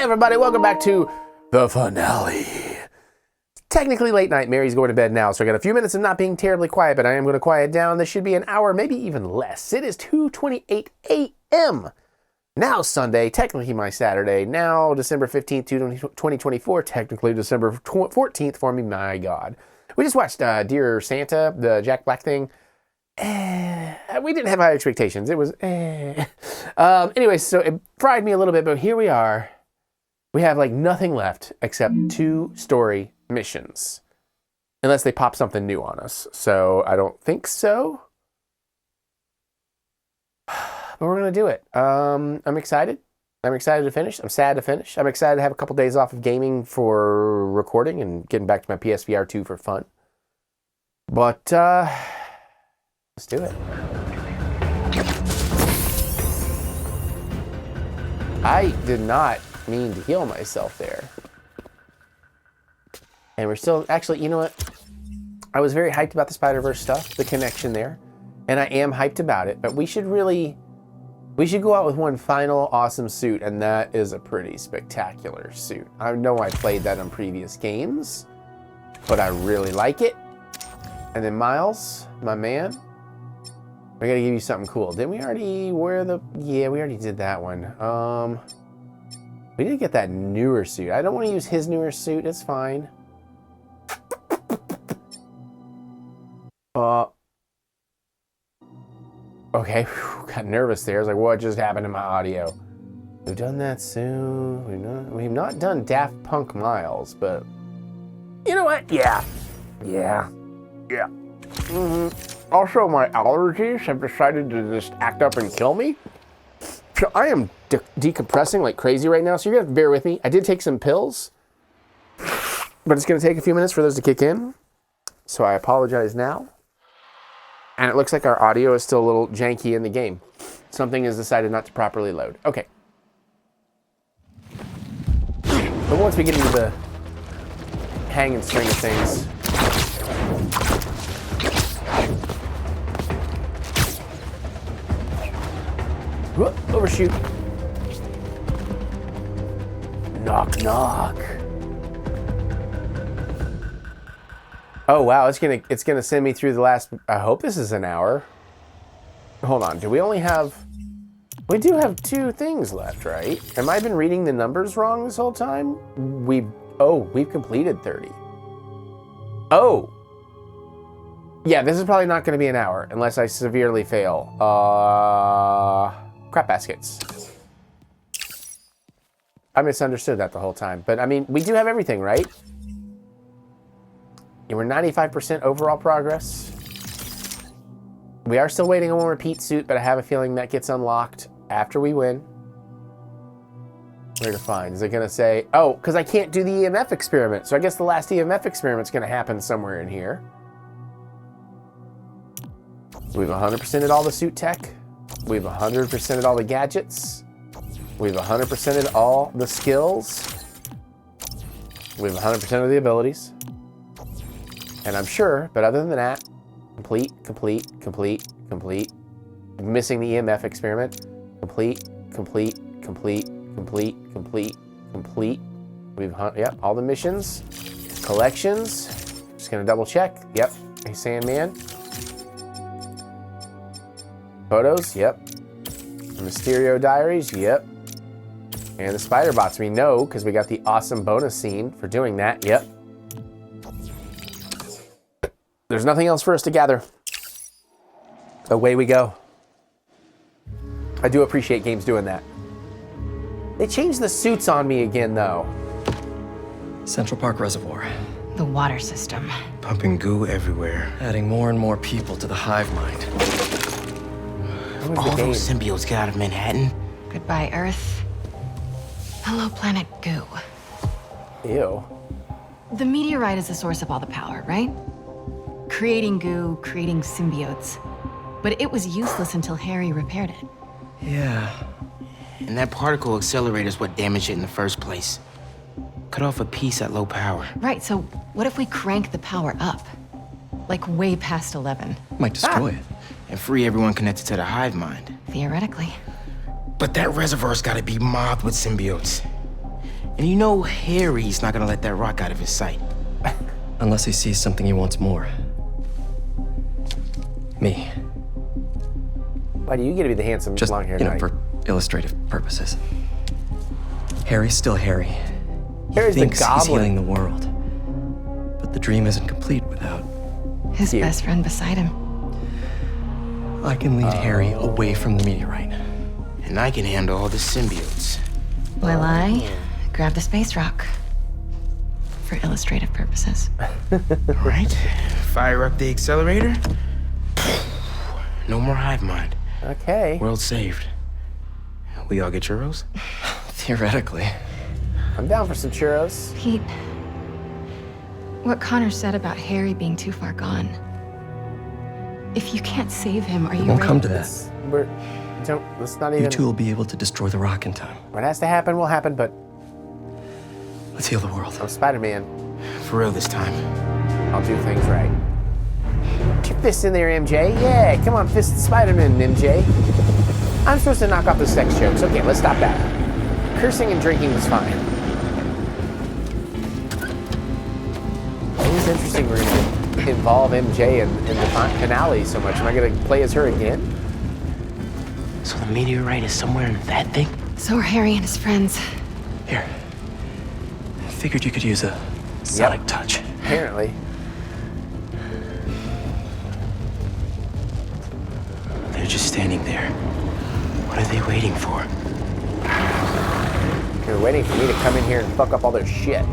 everybody, welcome back to the finale. Technically late night, Mary's going to bed now, so I got a few minutes of not being terribly quiet, but I am going to quiet down. This should be an hour, maybe even less. It is 2:28 a.m. Now Sunday, technically my Saturday. Now December 15th, 2024, technically December 14th for me, my God. We just watched Dear Santa, the Jack Black thing. We didn't have high expectations. It was anyway, so it fried me a little bit, but here we are. We have like nothing left except 2 story missions. Unless they pop something new on us. So I don't think so. But we're going to do it. I'm excited. I'm excited to finish. I'm sad to finish. I'm excited to have a couple days off of gaming for recording and getting back to my PSVR 2 for fun. But let's do it. I did not mean to heal myself there. And we're still, actually, you know what? I was very hyped about the Spider-Verse stuff, the connection there. And I am hyped about it, but we should go out with one final awesome suit, and that is a pretty spectacular suit. I know I played that on previous games, but I really like it. And then Miles, my man, I gotta give you something cool. Didn't we already wear the... Yeah, we already did that one. We did get that newer suit. I don't want to use his newer suit. It's fine. Okay, got nervous there. I was like, what just happened to my audio? We've done that soon. We've not done Daft Punk Miles, but you know what? Yeah. Also, my allergies have decided to just act up and kill me. So I am decompressing like crazy right now, so you're gonna have to bear with me. I did take some pills, but it's gonna take a few minutes for those to kick in. So I apologize now. And it looks like our audio is still a little janky in the game. Something has decided not to properly load. Okay. But once we get into the hang and string of things. Whoop, overshoot. Knock, knock. Oh wow, it's gonna send me through the last. I hope this is an hour. Hold on, do we only have? We do have 2 things left, right? Am I been reading the numbers wrong this whole time? We've completed 30. Oh. Yeah, this is probably not gonna be an hour unless I severely fail. Crap baskets. I misunderstood that the whole time, but I mean, we do have everything, right? Yeah, we're 95% overall progress. We are still waiting on one repeat suit, but I have a feeling that gets unlocked after we win. Where to find? Is it going to say... Oh, because I can't do the EMF experiment. So I guess the last EMF experiment's going to happen somewhere in here. We've 100%ed all the suit tech. We've 100%ed all the gadgets. We've 100%ed all the skills. We've 100% of the abilities. And I'm sure, but other than that, complete. Missing the EMF experiment. Complete. We've, yep, all the missions. Collections. Just gonna double check. Yep. Hey, Sandman. Photos. Yep. The Mysterio Diaries. Yep. And the Spider Bots we know, because we got the awesome bonus scene for doing that. Yep. There's nothing else for us to gather. Away we go. I do appreciate games doing that. They changed the suits on me again, though. Central Park Reservoir. The water system. Pumping goo everywhere. Adding more and more people to the hive mind. All those symbiotes get out of Manhattan. Goodbye, Earth. Hello, planet Goo. Ew. The meteorite is the source of all the power, right? Creating goo, creating symbiotes. But it was useless until Harry repaired it. Yeah. And that particle accelerator's what damaged it in the first place. Cut off a piece at low power. Right, so what if we crank the power up? Like way past 11. Might destroy it. And free everyone connected to the hive mind. Theoretically. But that reservoir's gotta be mobbed with symbiotes. And you know Harry's not gonna let that rock out of his sight. Unless he sees something he wants more. Me. Why do you get to be the handsome, Just, long-haired you know, knight? for illustrative purposes. Harry's still Harry. Harry's He the thinks he's goblin. healing the world. But the dream isn't complete without... His Cute. best friend beside him. I can lead Harry away from the meteorite. And I can handle all the symbiotes. While I grab the space rock. For illustrative purposes. All right, fire up the accelerator. No more hive mind. Okay. World saved. We all get churros? Theoretically. I'm down for some churros. Pete, what Connor said about Harry being too far gone. If you can't save him, are you Won't ready? come to that. Let's not even... You two will be able to destroy the rock in time. What has to happen will happen, but Let's heal the world. I'm Spider-Man. For real this time. I'll do things right. Put your fist in there, MJ. Yeah, come on, fist Spider-Man, MJ. I'm supposed to knock off the sex jokes. Okay, let's stop that. Cursing and drinking was fine. It is interesting we're going to involve MJ in the finale so much. Am I going to play as her again? So the meteorite is somewhere in that thing? So are Harry and his friends. Here. Figured you could use a sonic touch. Apparently. They're just standing there. What are they waiting for? They're waiting for me to come in here and fuck up all their shit.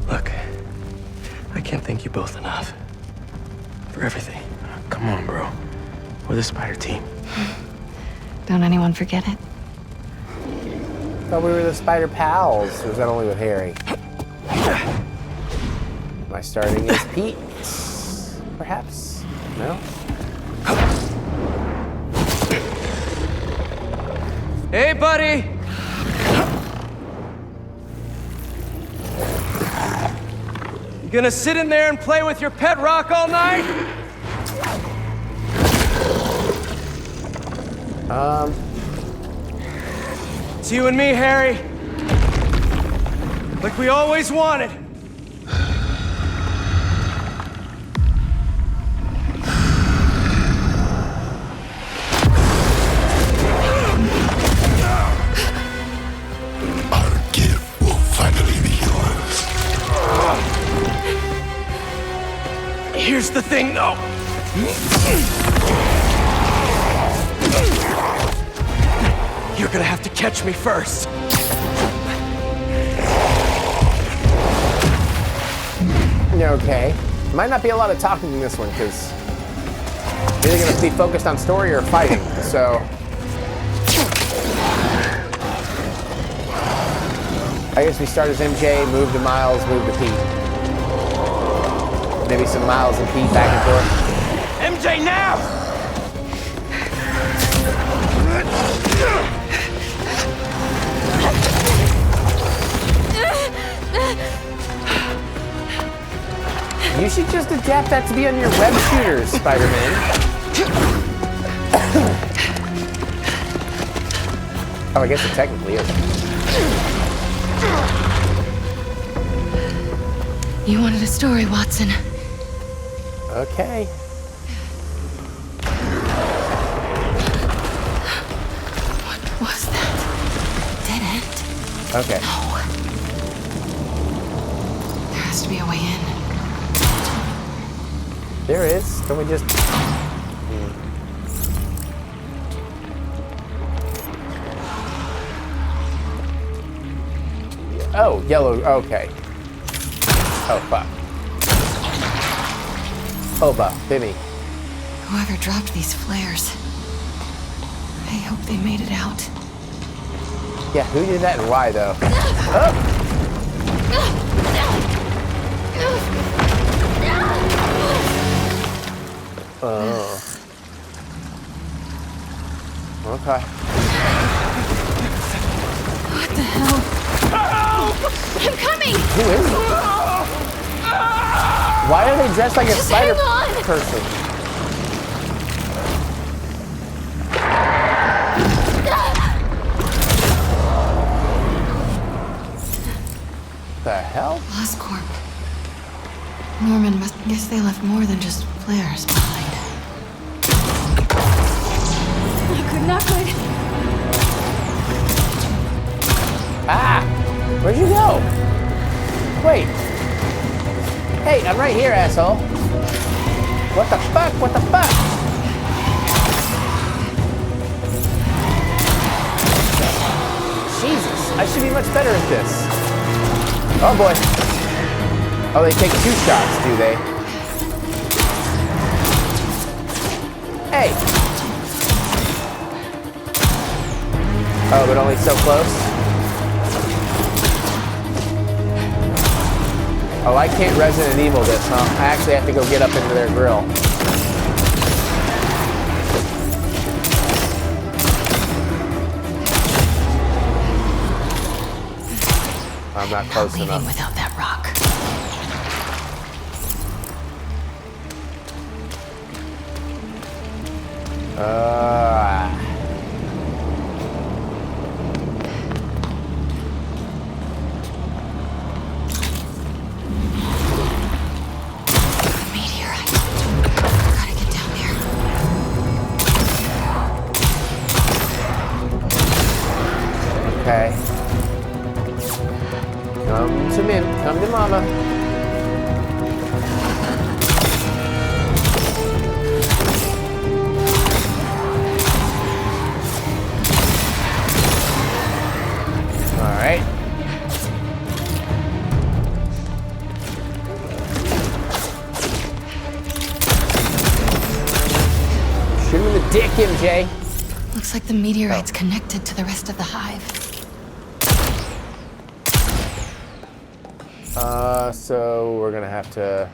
Look, I can't thank you both enough. For everything. Come on, bro. We're the spider team. Don't anyone forget it. Thought we were the spider pals. Or was that only with Harry? My starting is Pete. Perhaps? No? Hey, buddy! You gonna sit in there and play with your pet rock all night? It's you and me, Harry. Like we always wanted. Our gift will finally be yours. Here's the thing, though. You're gonna have to catch me first. Okay. Might not be a lot of talking in this one, because you're either going to be focused on story or fighting, so... I guess we start as MJ, move to Miles, move to Pete. Maybe some Miles and Pete back and forth. MJ, now! You should just adapt that to be on your web shooters, Spider-Man. Oh, I guess it technically is. You wanted a story, Watson. Okay. What was that? Dead end? Okay. No. There has to be a way in. There is. Can we just... Oh, yellow. Okay. Oh, fuck. Oba, Bimmy. Whoever dropped these flares. I hope they made it out. Yeah, who did that and why, though? Oh. Okay. What the hell? I'm coming! Who is it? Why are they dressed like a Just spider hang on. person? hell? Oscorp. Norman must guess they left more than just flares behind. You could not quit. Ah! Where'd you go? Wait. Hey, I'm right here, asshole. What the fuck? What the fuck? Jesus, I should be much better at this. Oh boy. Oh, they take 2 shots, do they? Hey! Oh, but only so close? Oh, I can't Resident Evil this, huh? I actually have to go get up into their grill. I'm not close leaving enough. without that rock. Meteorite. Gotta get down there. Okay. Come to me. Come to mama. All right. Shoot him in the dick, MJ. Looks like the meteorite's connected to the rest of the hive. So we're gonna have to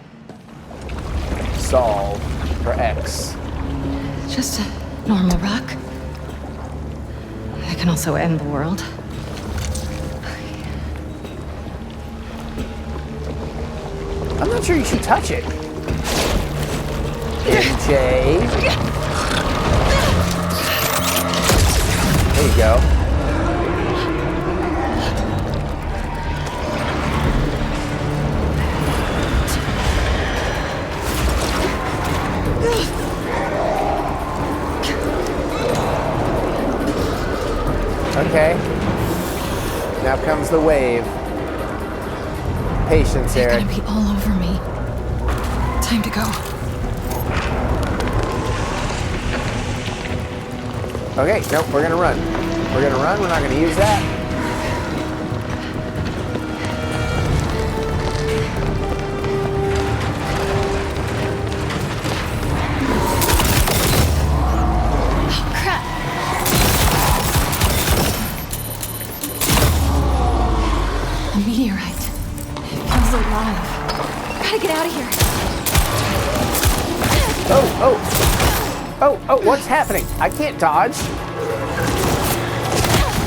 solve for X. Just a normal rock. That can also end the world. I'm not sure you should touch it. MJ. There you go. Okay. Now comes the wave. Patience, They're Eric. gonna be all over me. Time to go. Okay, nope, we're gonna run. We're gonna run, we're not gonna use that. Crap! A meteorite. It feels alive. Gotta get out of here. Oh, what's happening? I can't dodge.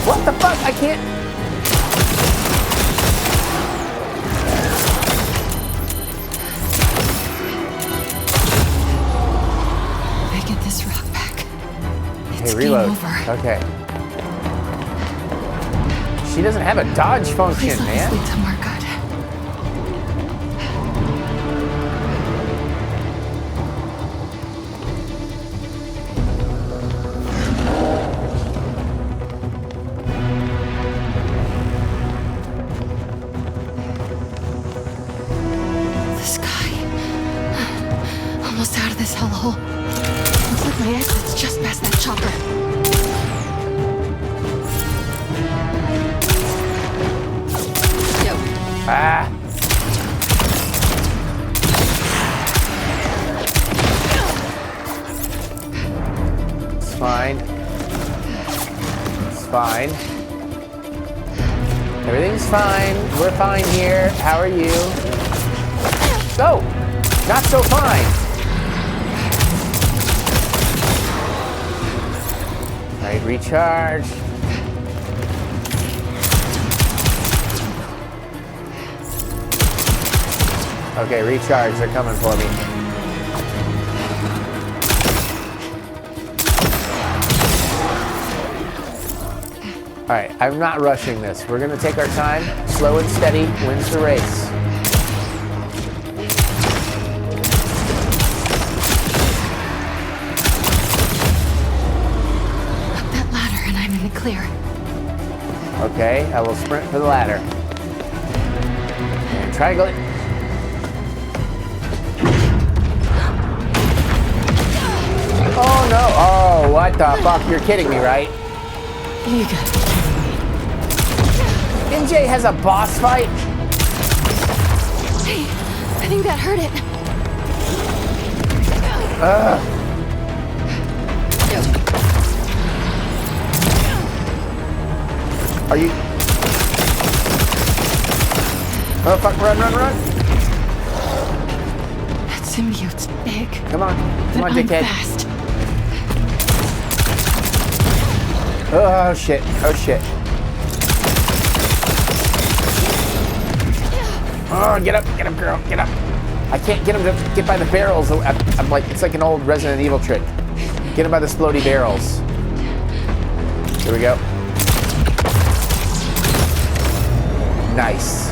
What the fuck? I can't. I get this rock back. It's Hey, reload. game over. Okay. She doesn't have a dodge function, Please let man. this lead somewhere good. The sky. Almost out of this hellhole. Looks like my exit's just past that chopper. Ah. It's fine. It's fine. Everything's fine. We're fine here. How are you? Oh, not so fine. Right, recharge. Okay, recharge. They're coming for me. Alright, I'm not rushing this. We're gonna take our time. Slow and steady wins the race. Up that ladder and I'm in the clear. Okay, I will sprint for the ladder. And triangle it. Oh no! Oh, what the fuck? You're kidding me, right? You got it. MJ has a boss fight? Hey, I think that hurt it. Are you... Oh, fuck, run, run, run. That symbiote's big. Come on, But I'm dickhead. fast. Oh, shit, oh, shit. Oh, get up, girl, get up. I can't get him to get by the barrels. I'm like, it's like an old Resident Evil trick. Get him by the explodey barrels. Here we go. Nice.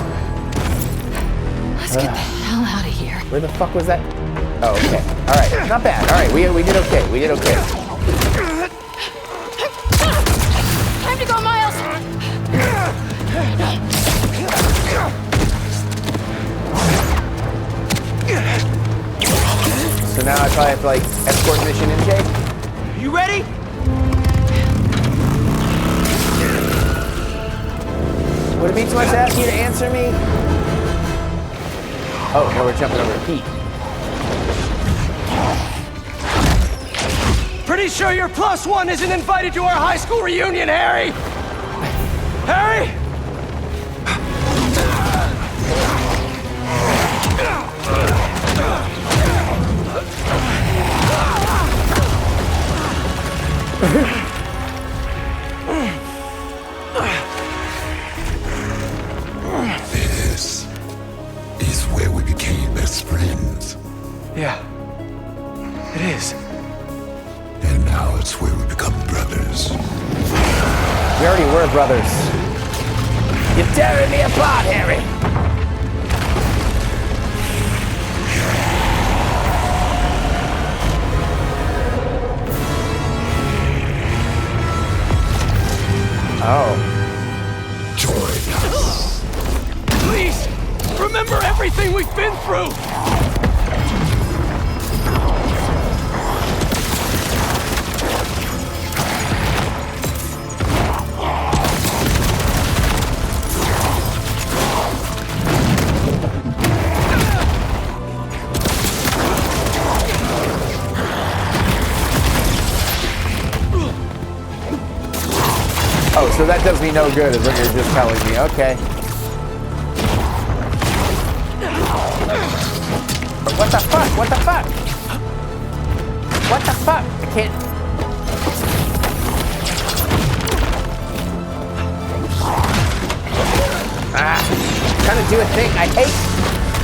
Let's get the hell out of here. Where the fuck was that? Oh, okay. All right, not bad. All right, we did okay. We did okay. Time to go, Miles. So now I probably have to like escort mission MJ. You ready? Would it be too much to ask you to answer me? Oh, no, we're jumping over to Pete. Pretty sure your +1 isn't invited to our high school reunion, Harry! Harry! This is where we became best friends. Yeah, it is. And now it's where we become brothers. We already were brothers. You're tearing me apart, Harry. Oh. Join us. Please, remember everything we've been through! Oh, so that does me no good, is what you're just telling me. Okay. What the fuck? What the fuck? What the fuck? I can't... Trying to do a thing. I hate...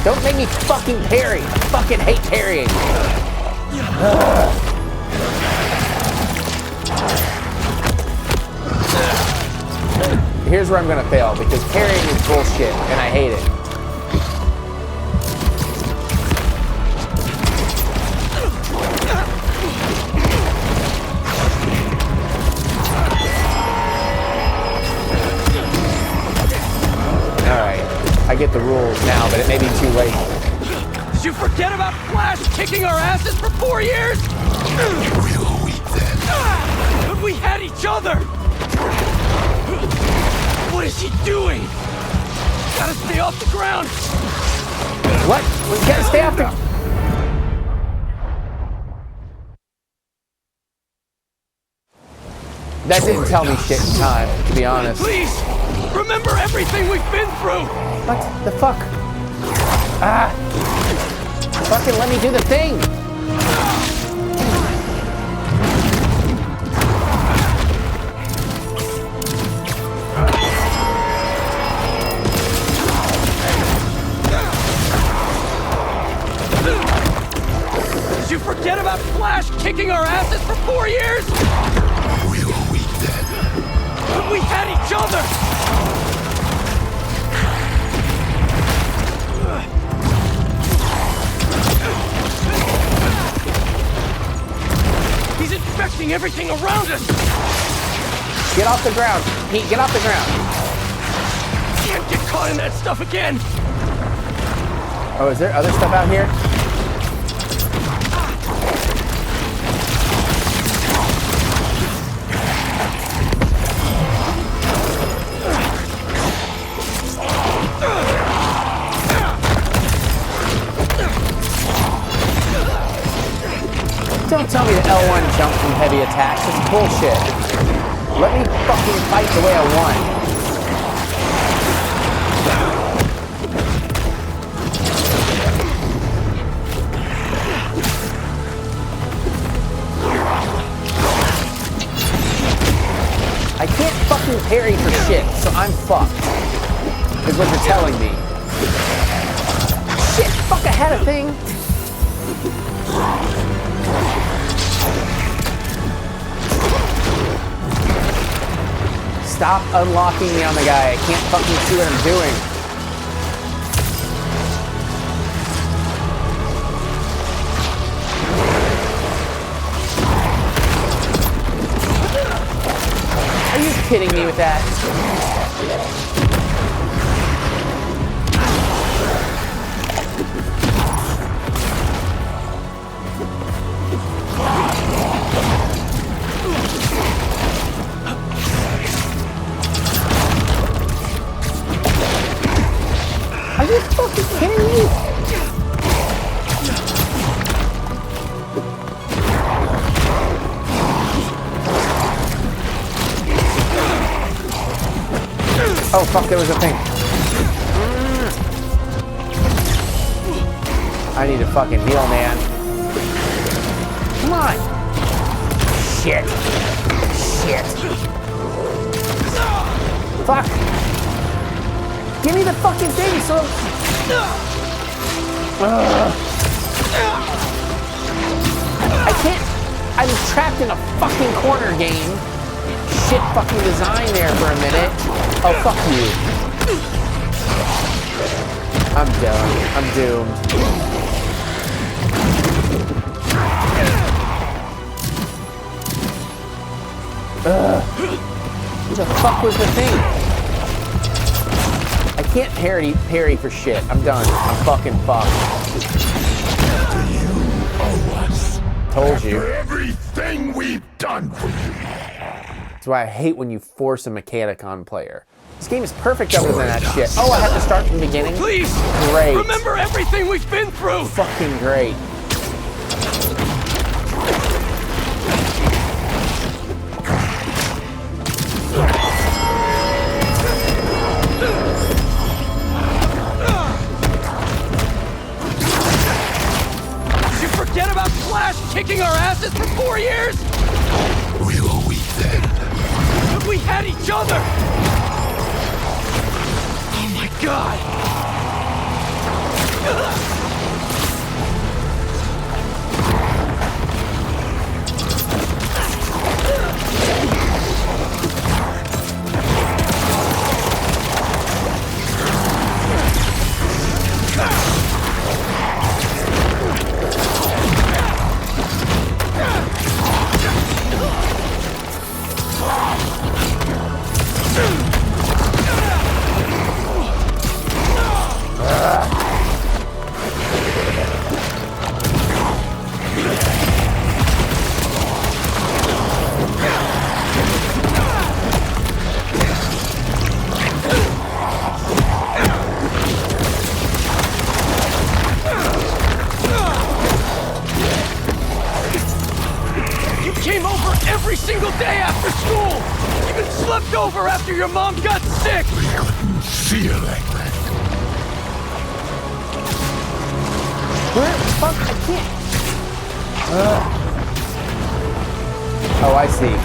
Don't make me fucking parry. I fucking hate parrying. Here's where I'm gonna fail, because parrying is bullshit, and I hate it. Alright, I get the rules now, but it may be too late. Did you forget about Flash kicking our asses for 4 years? Real weak then. But we had each other! What is he doing? Gotta stay off the ground! What? We gotta stay after... That didn't tell me shit in time, to be honest. Please, remember everything we've been through! What the fuck? Ah! Fucking let me do the thing! Did you forget about Flash kicking our asses for 4 years? Real weak then. We had each other! He's infecting everything around us! Get off the ground. Pete, get off the ground. Can't get caught in that stuff again! Oh, is there other stuff out here? Don't tell me the L1 jump from heavy attacks. That's bullshit. Let me fucking fight the way I want. I can't fucking parry for shit, so I'm fucked. Is what you're telling me. Shit, fuck, I had a thing. Stop unlocking me on the guy. I can't fucking see what I'm doing. Are you kidding me with that? Are you fucking kidding me? Oh fuck, there was a thing. I need to fucking heal, man. Come on. Shit. Shit. Fuck. Give me the fucking thing, so... I can't... I'm trapped in a fucking corner game. Shit fucking design there for a minute. Oh, fuck you. I'm done. I'm doomed. Who the fuck was the thing? I can't parry for shit. I'm done. I'm fucking fucked. You owe us. Told you. After everything we've done for you. That's why I hate when you force a Mechanicon player. This game is perfect other than that shit. Oh, I have to start from the beginning? Please! Great. Remember everything we've been through! Fucking great. Did you forget about Flash kicking our asses for 4 years? We were weak then. But we had each other! Oh my god! Every single day after school! Even slept over after your mom got sick! We couldn't see you like that. Where the fuck? I can't. Oh, I see.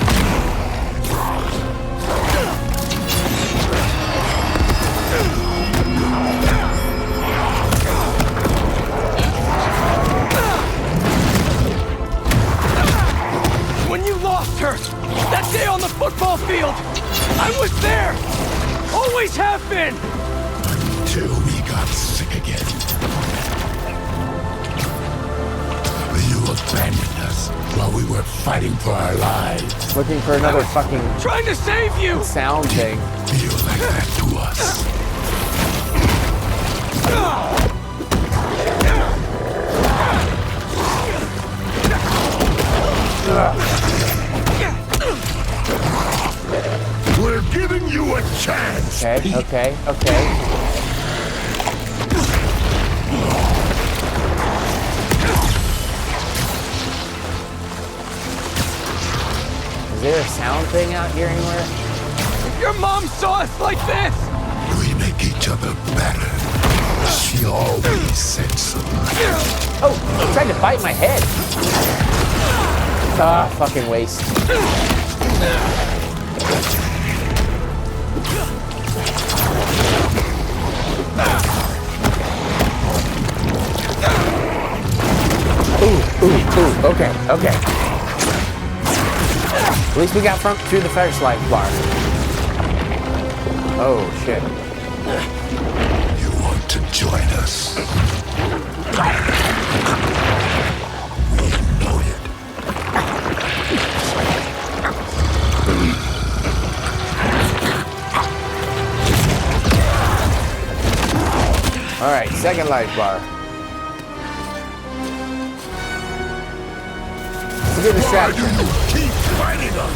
When you lost her, that day on the football field, I always have been! Till we got sick again. You abandoned us while we were fighting for our lives. Looking for another fucking Trying to save you! sound thing. Feel like that to us. We're giving you a chance. Okay, okay, okay. Is there a sound thing out here anywhere? Your mom saw us like this! We make each other better. She always said so. Oh, he tried to bite my head. Ah, fucking waste. Ooh, okay, okay. At least we got through the first life bar. Oh, shit. You want to join us? We know it. Alright, second life bar. It's a good distraction. Keep fighting us.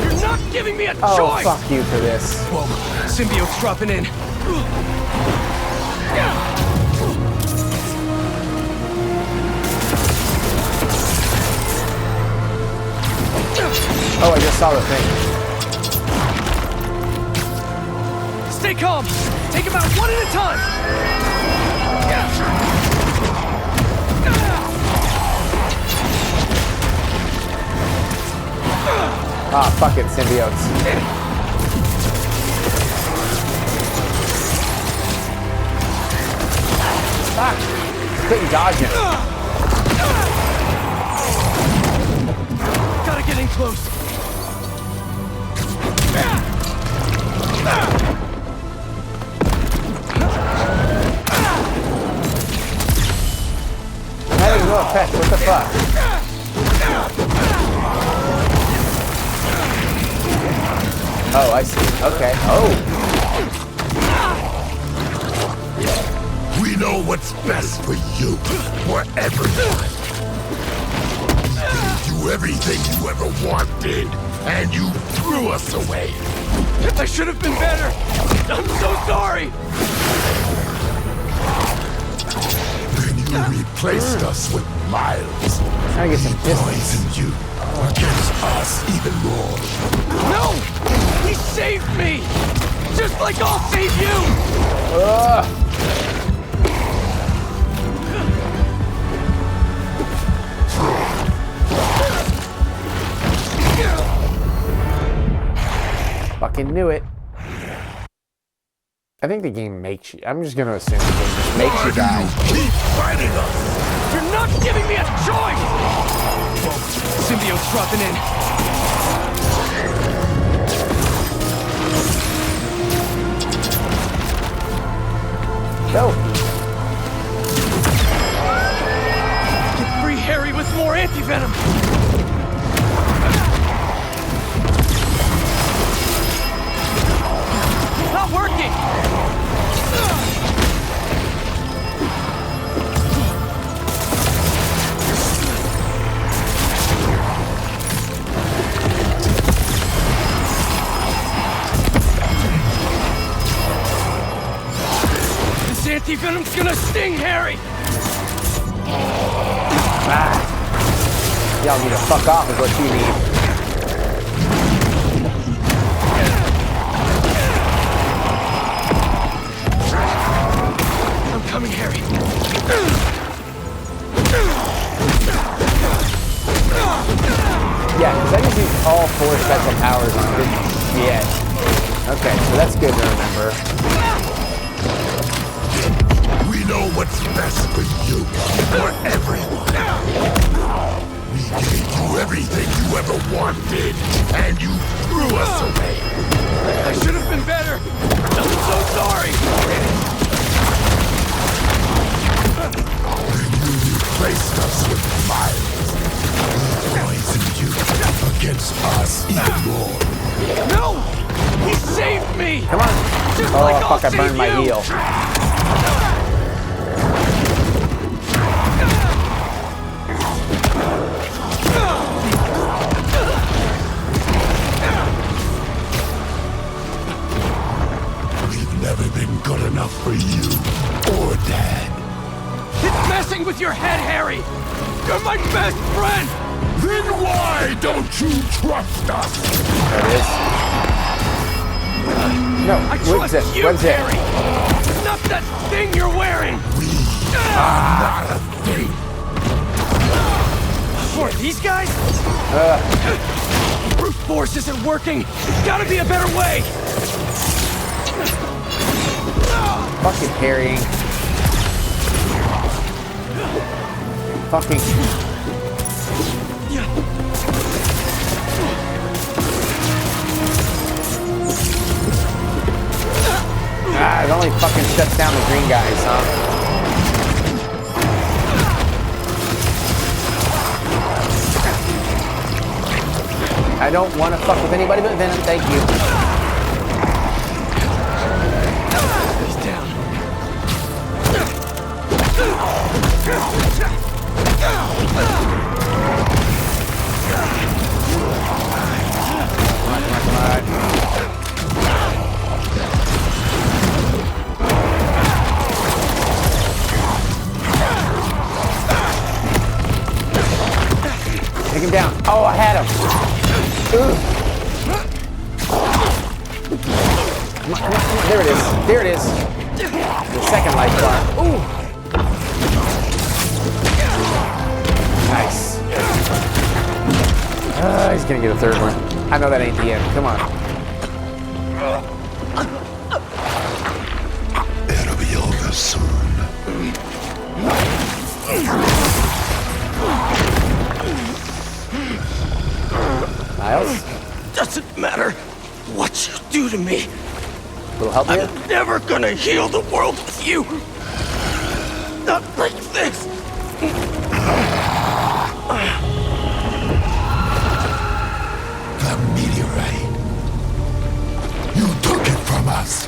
You're not giving me a Oh, choice! fuck you for this. Whoa, symbiote's dropping in. Oh, I just saw the thing. Stay calm. Take him out one at a time. Ah, fucking symbiotes. Fuck! Couldn't dodge him. Gotta get in close. I'm having no effect. What the fuck? Oh, I see. Okay. Oh. We know what's best for you, for everyone. We gave you everything you ever wanted, and you threw us away. I should have been better. I'm so sorry. Then you replaced us with Miles. Trying to get some He distance. poisoned you against us even more. No! He saved me! Just like I'll save you! Ugh. Fucking knew it. I think the game makes you. I'm just gonna assume the game just makes you die. Keep fighting us. You're not giving me a choice! Whoa, symbiote's dropping in. Go. Get free Harry with more anti-venom! Not working! This anti-venom's gonna sting Harry! Ah. Y'all need to fuck off is what you need. I'm coming, Harry. Yeah, because I can use all 4 special powers on good shit. Okay, so that's good to remember. We know what's best for you, for everyone. We gave you everything you ever wanted, and you threw us away. I should have been better. I'm so sorry! You replaced us with Miles. He poisoned you against us even more. No! He saved me! Come on. Just Oh, like I'll fuck, I burned save my you. heel. We've never been good enough for you or Dad. It's messing with your head, Harry! You're my best friend! Then why don't you trust us? There it is. No, I what's trust it? you, What's it? Harry! Not that thing you're wearing! Not a thing. Or these guys? Brute force isn't working! Gotta be a better way! Fucking carrying. Fucking. Ah, it only fucking shuts down the green guys, huh? I don't want to fuck with anybody but Venom, thank you. He's down. Come on. Take him down. Oh, I had him. Ooh. Come on, come on, come on. There it is. There it is. The second life bar. Ooh. Nice. He's gonna get a third one. I know that ain't the end. Come on. It'll be over soon. Miles, Doesn't matter what you do to me. little help here? I'm never gonna heal the world with you. Not like this. The meteorite. You took it from us.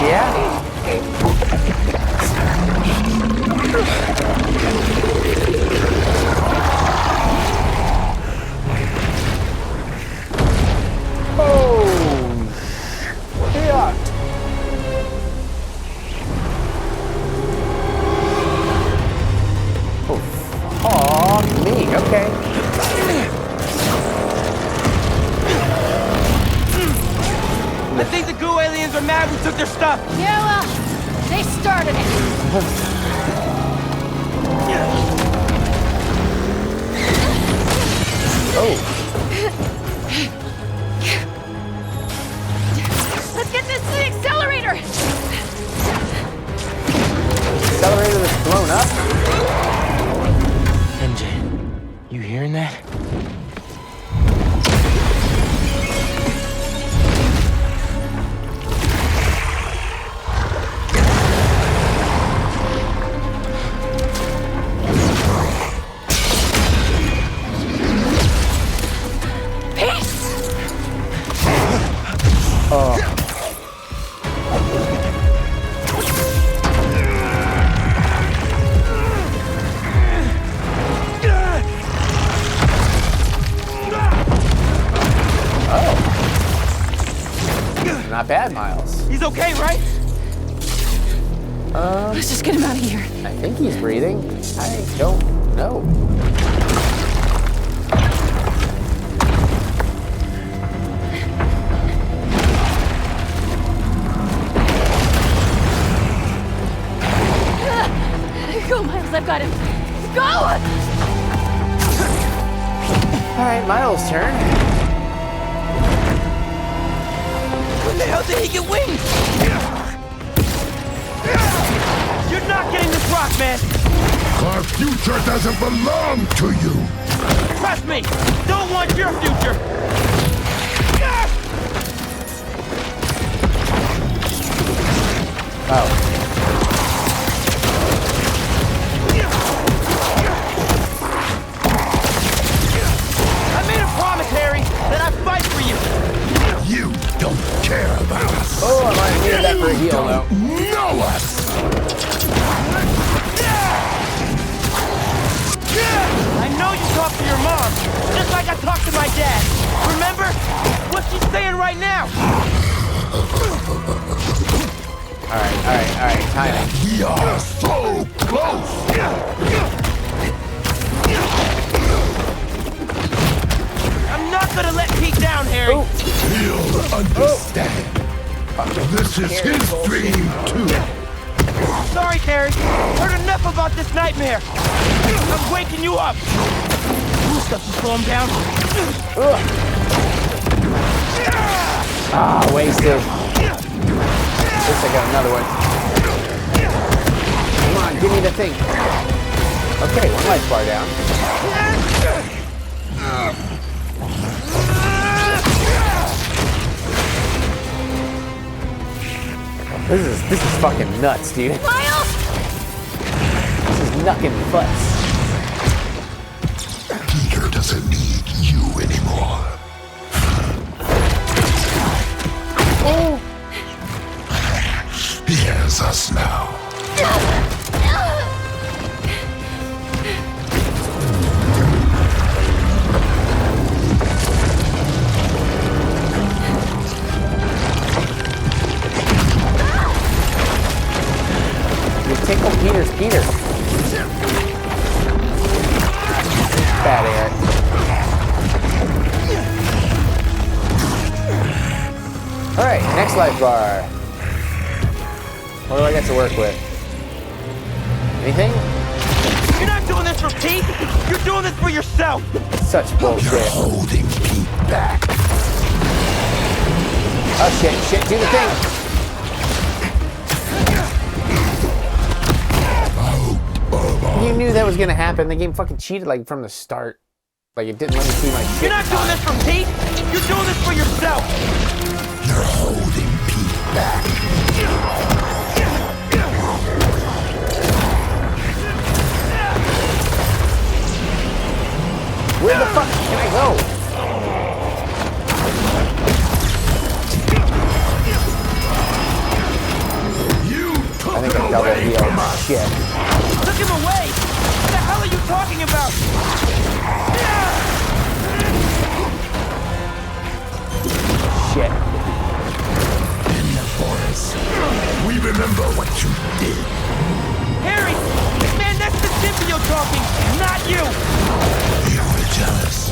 Yeah. Oh, shit. Oh, fuck me. Okay. I think the goo aliens are mad we took their stuff. Yeah, well, they started it. Let's get this to the accelerator! Accelerator that's blown up. MJ, you hearing that? Not bad, Miles. He's okay, right? Let's just get him out of here. I think he's breathing. I don't know. Go, Miles, I've got him. Go! All right, Miles' turn. When the hell did he get wings? You're not getting this rock, man. Our future doesn't belong to you. Trust me. Don't want your future. Oh. I made a promise, Harry, that I'd fight for you. You don't care about us. Oh, I might have needed that for a heal, though. Know us. I know you talk to your mom, just like I talked to my dad. Remember? What's she saying right now? Alright, timing. We are so close. I'm not gonna let Pete down, Harry. He'll understand. This is his dream, too. Sorry, Harry. Heard enough about this nightmare. I'm waking you up. Ooh, stuff to slow him down. Ah, wasted. At least I got another one. Come on, give me the thing. Okay, one life bar down. This is fucking nuts, dude. Miles! This is knuckin' butts. Peter doesn't need you anymore. Oh! He has us now. You tickle Peter's Peter. Bad, Eric. Alright, next life bar. What do I got to work with? Anything? You're not doing this for Pete. You're doing this for yourself. Such You're bullshit. holding Pete back. Oh shit, do the thing! You knew that was gonna happen. The game fucking cheated like from the start. Like it didn't let me see my shit. You're not doing this for Pete. You're doing this for yourself. You're holding Pete back. Where the fuck can I go? You took I think it I double away healed. from us. Shit. Took him away. What the hell are you talking about? Shit. In the forest. We remember what you did. Harry, man, that's the symbiote talking, not you. You were jealous.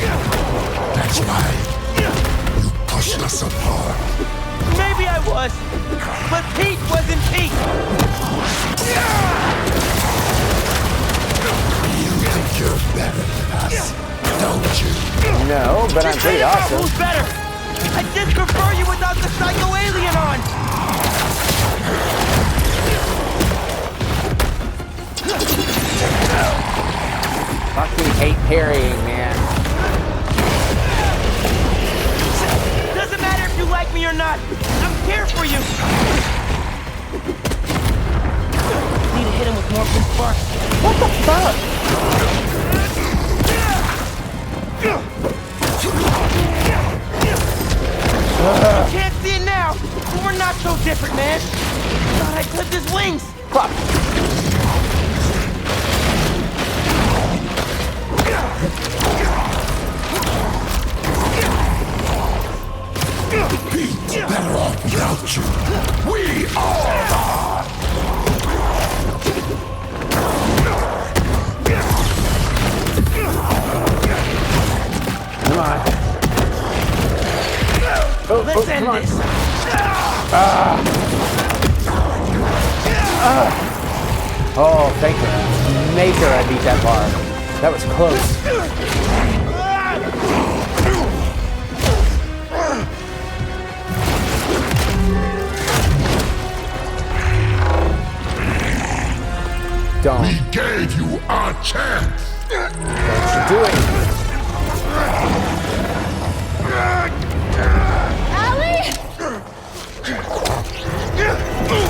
That's why you pushed us apart. Maybe I was, but Pete wasn't Pete. You think you're better than us, don't you? No, but I'm pretty awesome. Who's better? I just prefer you without the psycho alien on. Fucking hate parrying, man. Doesn't matter if you like me or not. I'm here for you. Need to hit him with more blue sparks. What the fuck? You can't see it now, but we're not so different, man. Thought I clipped his wings. Fuck. Pete's better off without you. We all are. Come on. Let's end come on. this. Oh, thank you. Nature, I beat that bar. That was close. Don't. We gave you a chance. What you doing? Allie!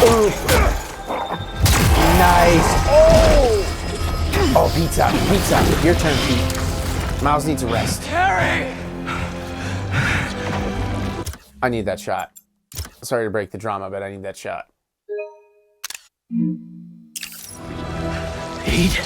Ooh. Nice. Oh! Oh, Pete's up. Pete's up. Your turn, Pete. Miles needs a rest. Terry! I need that shot. Sorry to break the drama, but I need that shot. Pete?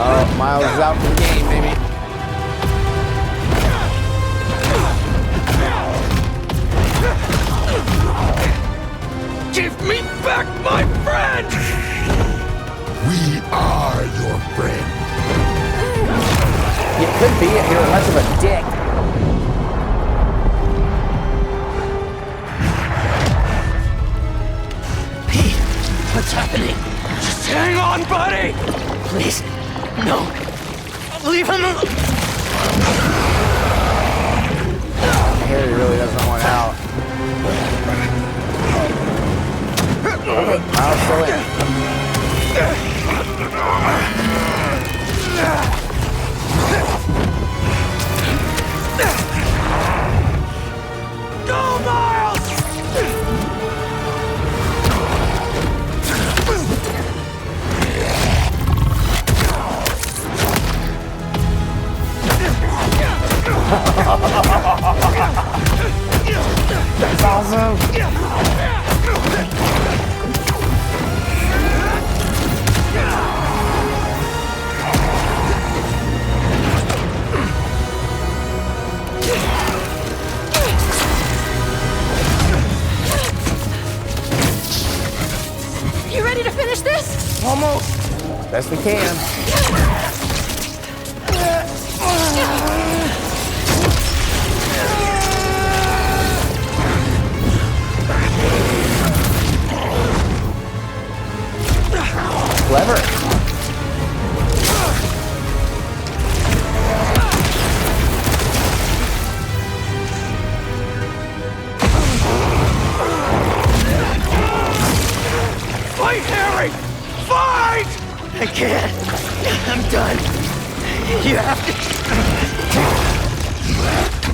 Oh, Miles is out for the game, baby. Give me back my friend! We are your friend. You could be if you were less of a dick. Pete, what's happening? Just hang on, buddy! Please, no. Leave him alone. Harry really doesn't want out. Okay, Miles still in. Go, Miles! That's awesome. You ready to finish this? Almost. Best we can. Clever. Fight, Harry! Fight! I can't. I'm done. You have to.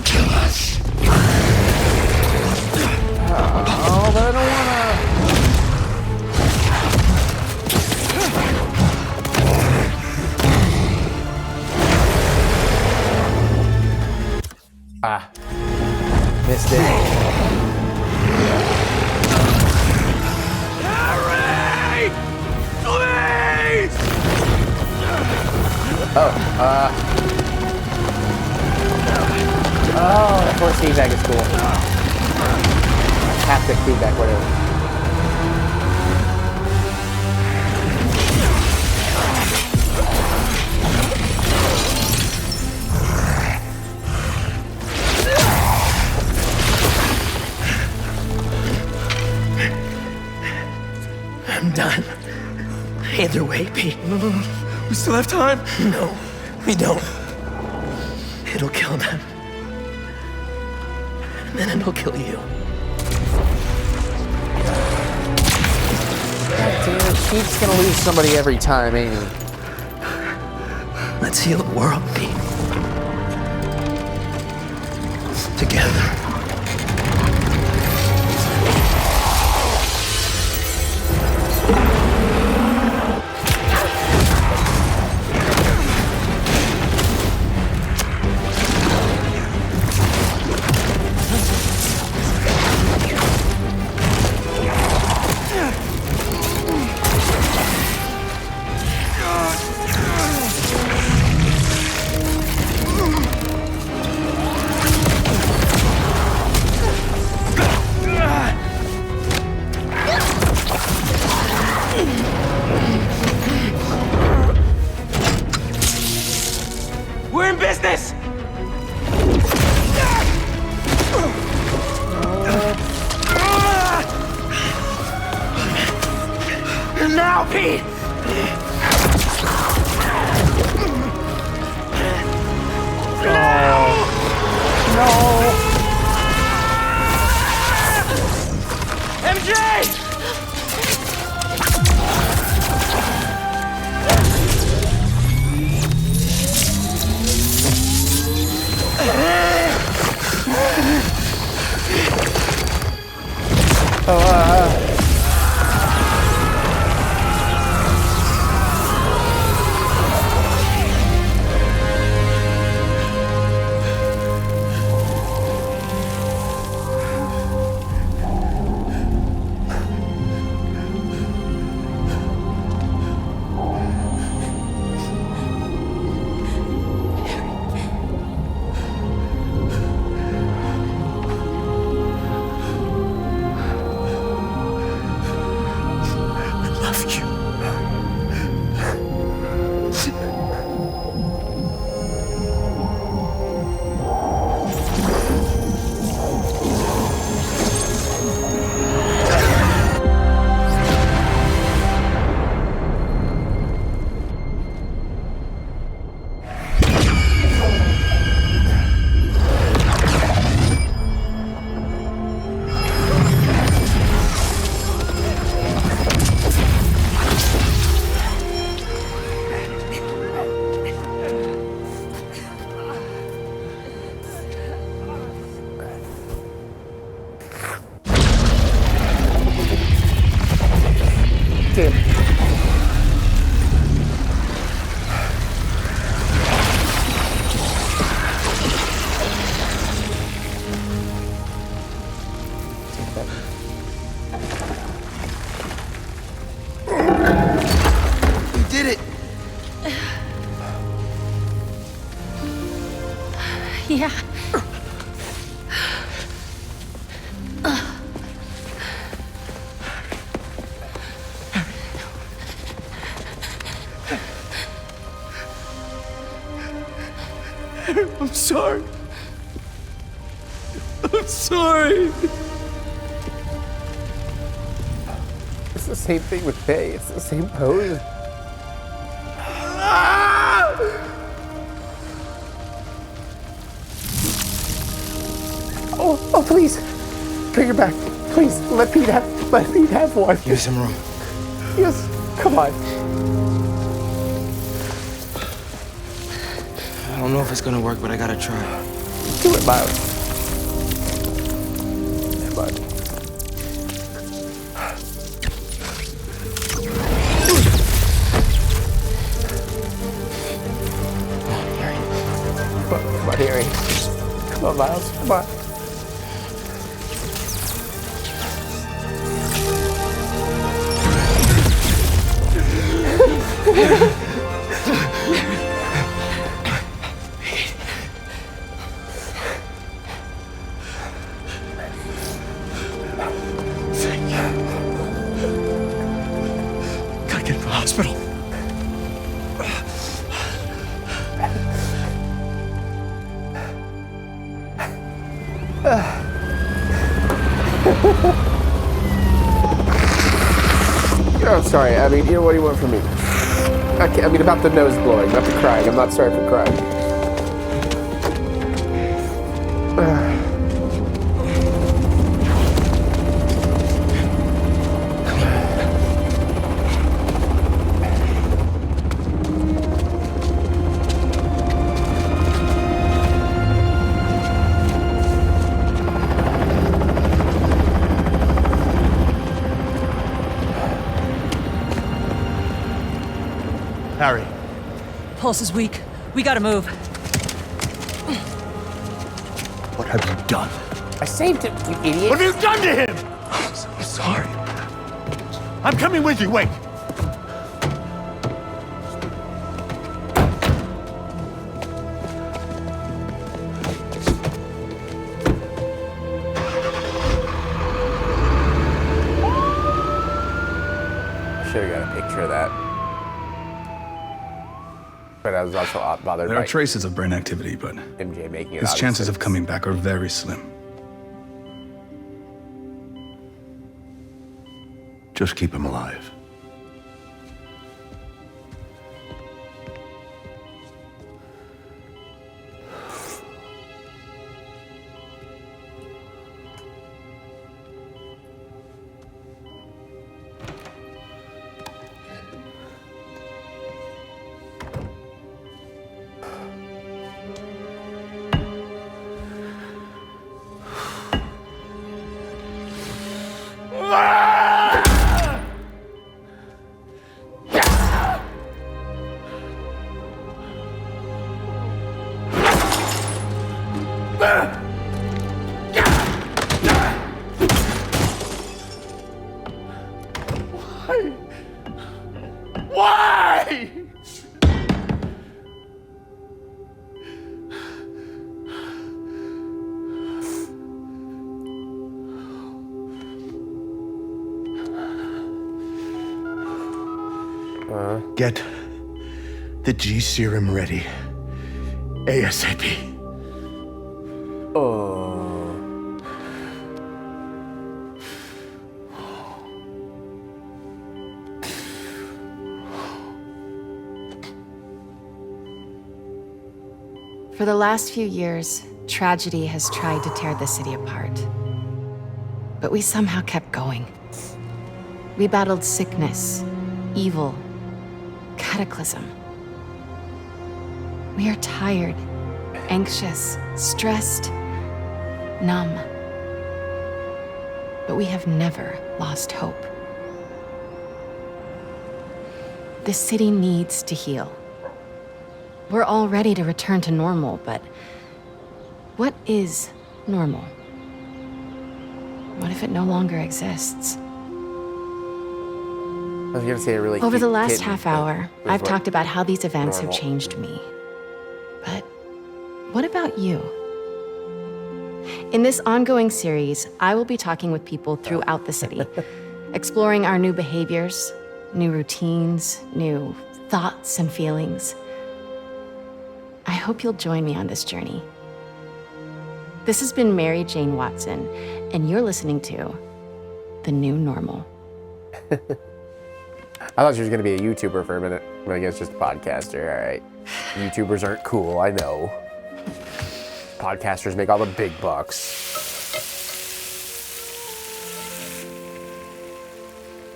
Kill us. Oh, but I don't wanna. Ah. Missed it. Harry! Please! Oh, that force feedback is cool. Haptic feedback, whatever. I'm done. Either way, Pete. No. We still have time? No, we don't. It'll kill them. And then it'll kill you. Pete's gonna lose somebody every time, ain't he? Let's heal the world, Pete. Together. We're in business! Now, Pete! No! Yeah. I'm sorry. I'm sorry. It's the same thing with Faye. It's the same pose. Oh, please. Bring her back. Please, let Pete have one. Give me some room. Yes, come on. I don't know if it's gonna work, but I gotta try. Do it, Miles. Come on. Come on, Harry. Come on, Miles. Come on. Gotta get to the hospital. I'm sorry. I mean, what do you want from me? I mean, about the nose blowing, not the crying. I'm not sorry for crying. Harry. Pulse is weak. We gotta move. What have you done? I saved him, you idiot. What have you done to him? I'm sorry. I'm coming with you. Wait. Should have got a picture of that. But I was also bothered There by are traces of brain activity, but MJ making it his out chances of sense. coming back are very slim. Just keep him alive. Why? Get the G serum ready. ASAP. For the last few years, tragedy has tried to tear the city apart. But we somehow kept going. We battled sickness, evil, cataclysm. We are tired, anxious, stressed, numb. But we have never lost hope. The city needs to heal. We're all ready to return to normal, but what is normal? What if it no longer exists? I was gonna say a really Over the cute last kitten, half but hour, was I've what- talked about how these events have normal. changed me. But what about you? In this ongoing series, I will be talking with people throughout the city, exploring our new behaviors, new routines, new thoughts and feelings. I hope you'll join me on this journey. This has been Mary Jane Watson, and you're listening to The New Normal. I thought she was going to be a YouTuber for a minute. I guess just a podcaster, all right. YouTubers aren't cool, I know. Podcasters make all the big bucks.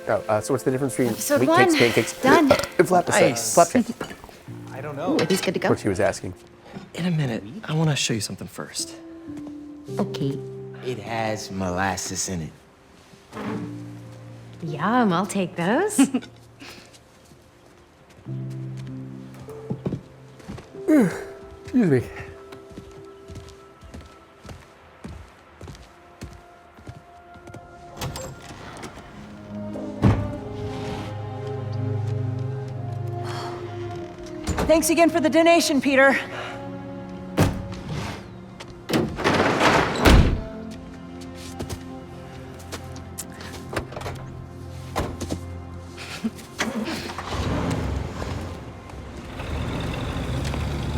Oh, so what's the difference between Episode wheat 1, cakes, pancakes, done. Nice. flapjack? I don't know. Ooh, are these good to go? What she was asking. In a minute, I want to show you something first. Okay. It has molasses in it. Yum, I'll take those. Excuse me. Thanks again for the donation, Peter.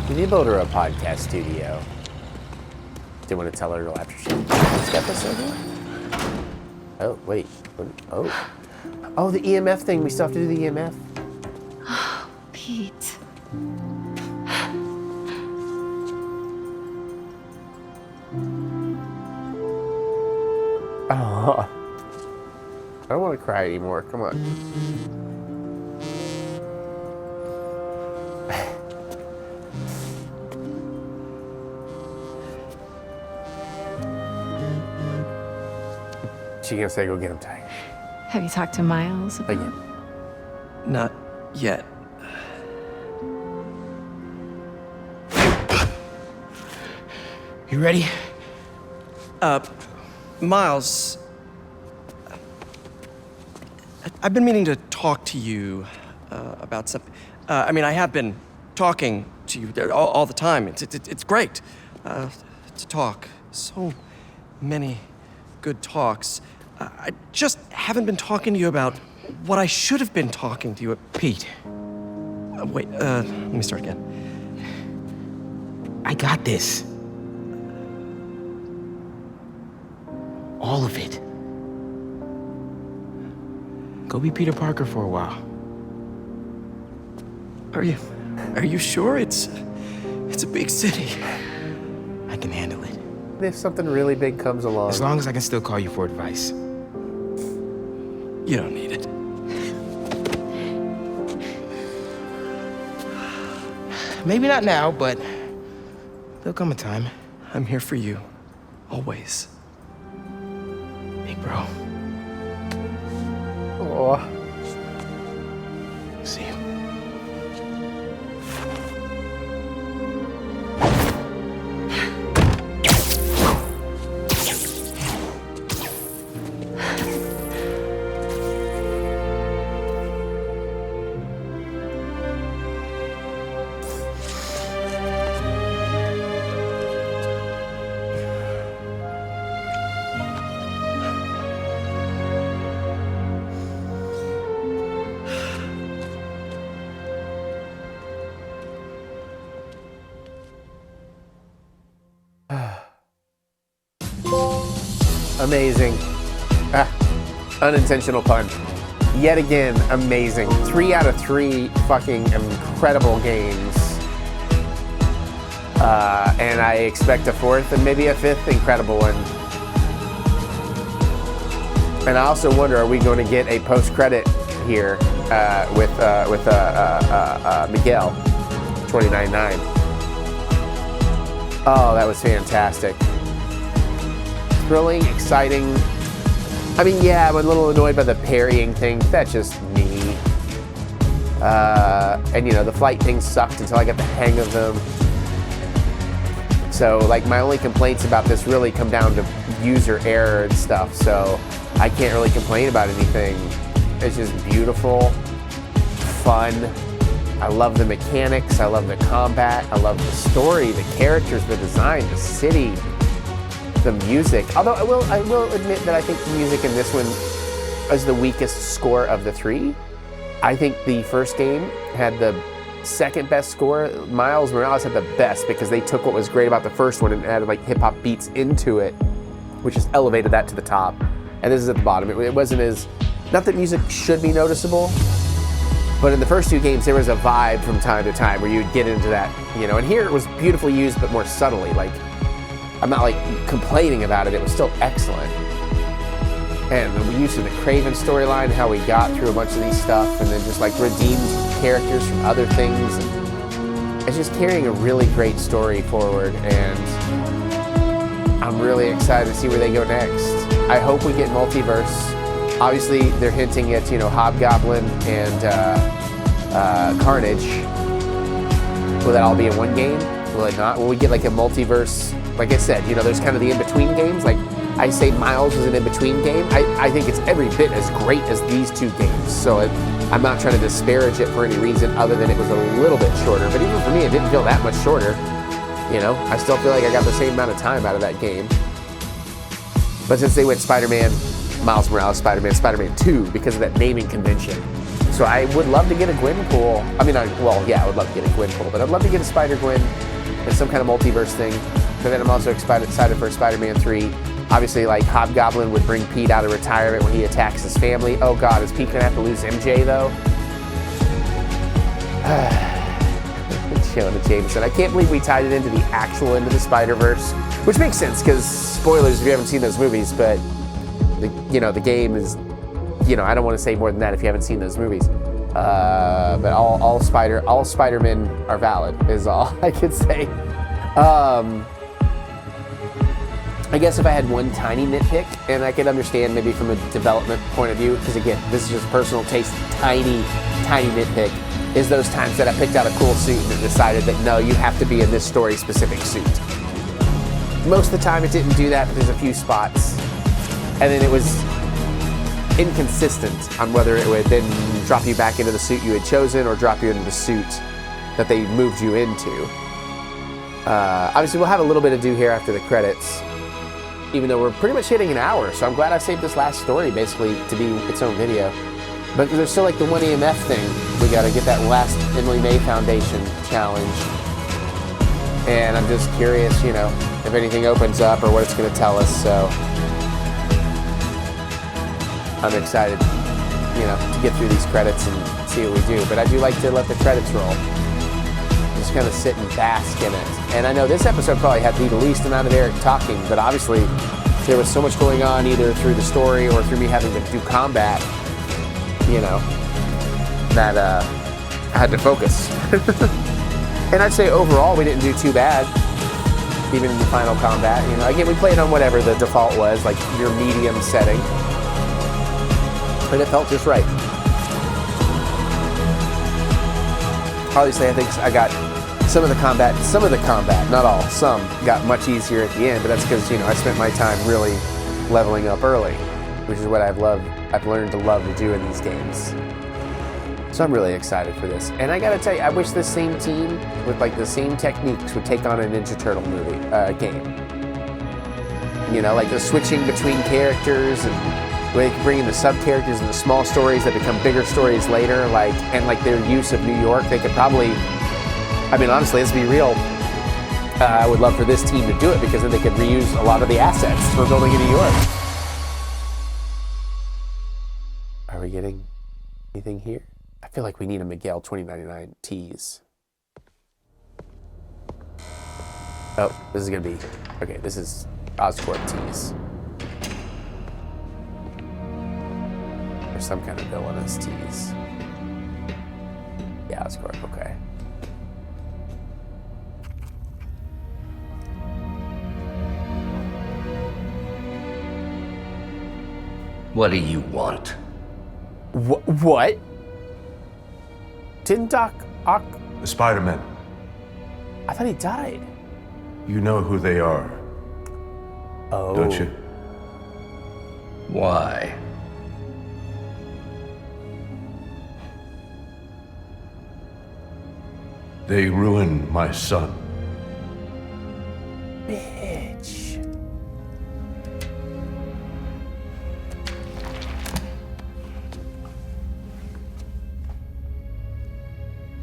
We need to build her a podcast studio. Didn't want to tell her until after she this episode. Oh, wait. Oh. Oh, the EMF thing. We still have to do the EMF. Pete. Oh. I don't want to cry anymore. Come on. She gonna say, go get him, Ty. Have you talked to Miles? Again. Not yet. You ready? Miles, I've been meaning to talk to you about something. I mean, I have been talking to you all the time. It's great to talk. So many good talks. I just haven't been talking to you about what I should have been talking to you about. Pete, Wait, let me start again. I got this. All of it. Go be Peter Parker for a while. Are you sure? It's a big city. I can handle it. If something really big comes along. As long as I can still call you for advice. You don't need it. Maybe not now, but there'll come a time. I'm here for you. Always. Big bro. Oh. See you. Amazing. Unintentional pun. Yet again, amazing. 3 out of 3 fucking incredible games. And I expect a 4th and maybe a 5th incredible one. And I also wonder, are we going to get a post-credit here with Miguel, 29.9. Oh, that was fantastic. Thrilling, exciting. I mean, yeah, I'm a little annoyed by the parrying thing. That's just me. And you know, the flight thing sucked until I got the hang of them. So, like, my only complaints about this really come down to user error and stuff. So, I can't really complain about anything. It's just beautiful, fun, I love the mechanics. I love the combat. I love the story, the characters, the design, the city, the music. Although I will admit that I think the music in this one is the weakest score of the three. I think the first game had the second best score. Miles Morales had the best because they took what was great about the first one and added like hip hop beats into it, which just elevated that to the top. And this is at the bottom. It wasn't as, not that music should be noticeable, but in the first two games there was a vibe from time to time where you'd get into that, you know, and here it was beautifully used but more subtly. Like, I'm not like complaining about it, it was still excellent. And the use of the Kraven storyline, how we got through a bunch of these stuff and then just like redeemed characters from other things. And it's just carrying a really great story forward, and I'm really excited to see where they go next. I hope we get multiverse. Obviously, they're hinting at, you know, Hobgoblin and Carnage. Will that all be in one game? Will it not? Will we get like a multiverse? Like I said, you know, there's kind of the in-between games. Like I say Miles is an in-between game. I think it's every bit as great as these two games. So I'm not trying to disparage it for any reason other than it was a little bit shorter. But even for me, it didn't feel that much shorter. You know, I still feel like I got the same amount of time out of that game. But since they went Spider-Man, Miles Morales, Spider-Man, Spider-Man 2 because of that naming convention. So I would love to get a Gwenpool. I mean, I would love to get a Gwenpool, but I'd love to get a Spider-Gwen and some kind of multiverse thing. But then I'm also excited for Spider-Man 3. Obviously, like, Hobgoblin would bring Pete out of retirement when he attacks his family. Oh God, is Pete gonna have to lose MJ though? Jonah Jameson. I can't believe we tied it into the actual Into the Spider-Verse, which makes sense because spoilers if you haven't seen those movies, but the game is, you know, I don't want to say more than that if you haven't seen those movies. But all Spider-Men are valid is all I could say. I guess if I had one tiny nitpick, and I could understand maybe from a development point of view, because again, this is just personal taste, tiny nitpick, is those times that I picked out a cool suit and decided that no, you have to be in this story-specific suit. Most of the time it didn't do that, but there's a few spots. And then it was inconsistent on whether it would then drop you back into the suit you had chosen or drop you into the suit that they moved you into. Obviously, we'll have a little bit to do here after the credits, even though we're pretty much hitting an hour, so I'm glad I saved this last story basically to be its own video. But there's still like the 1 EMF thing. We gotta get that last Emily May Foundation challenge. And I'm just curious, you know, if anything opens up or what it's gonna tell us, so I'm excited, you know, to get through these credits and see what we do. But I do like to let the credits roll. Just kind of sit and bask in it. And I know this episode probably had the least amount of Eric talking, but obviously there was so much going on either through the story or through me having to do combat, you know, that I had to focus. And I'd say overall we didn't do too bad, even in the final combat. You know, again, we played on whatever the default was, like your medium setting. And it felt just right. Obviously, I think I got some of the combat, not all, some got much easier at the end, but that's because, you know, I spent my time really leveling up early, which is what I've learned to love to do in these games. So I'm really excited for this. And I gotta tell you, I wish this same team with like the same techniques would take on a Ninja Turtle movie, game. You know, like the switching between characters and where they can bring in the sub-characters and the small stories that become bigger stories later, like, and like their use of New York, they could probably, I mean, honestly, let's be real, I would love for this team to do it because then they could reuse a lot of the assets for building in New York. Are we getting anything here? I feel like we need a Miguel 2099 tease. Oh, this is gonna be, okay, this is Oscorp tease. Some kind of villainous tease. Yeah, Oscorp, okay. What do you want? What? Didn't Doc Ock... The Spider-Men. I thought he died. You know who they are. Oh. Don't you? Why? They ruined my son. Bitch.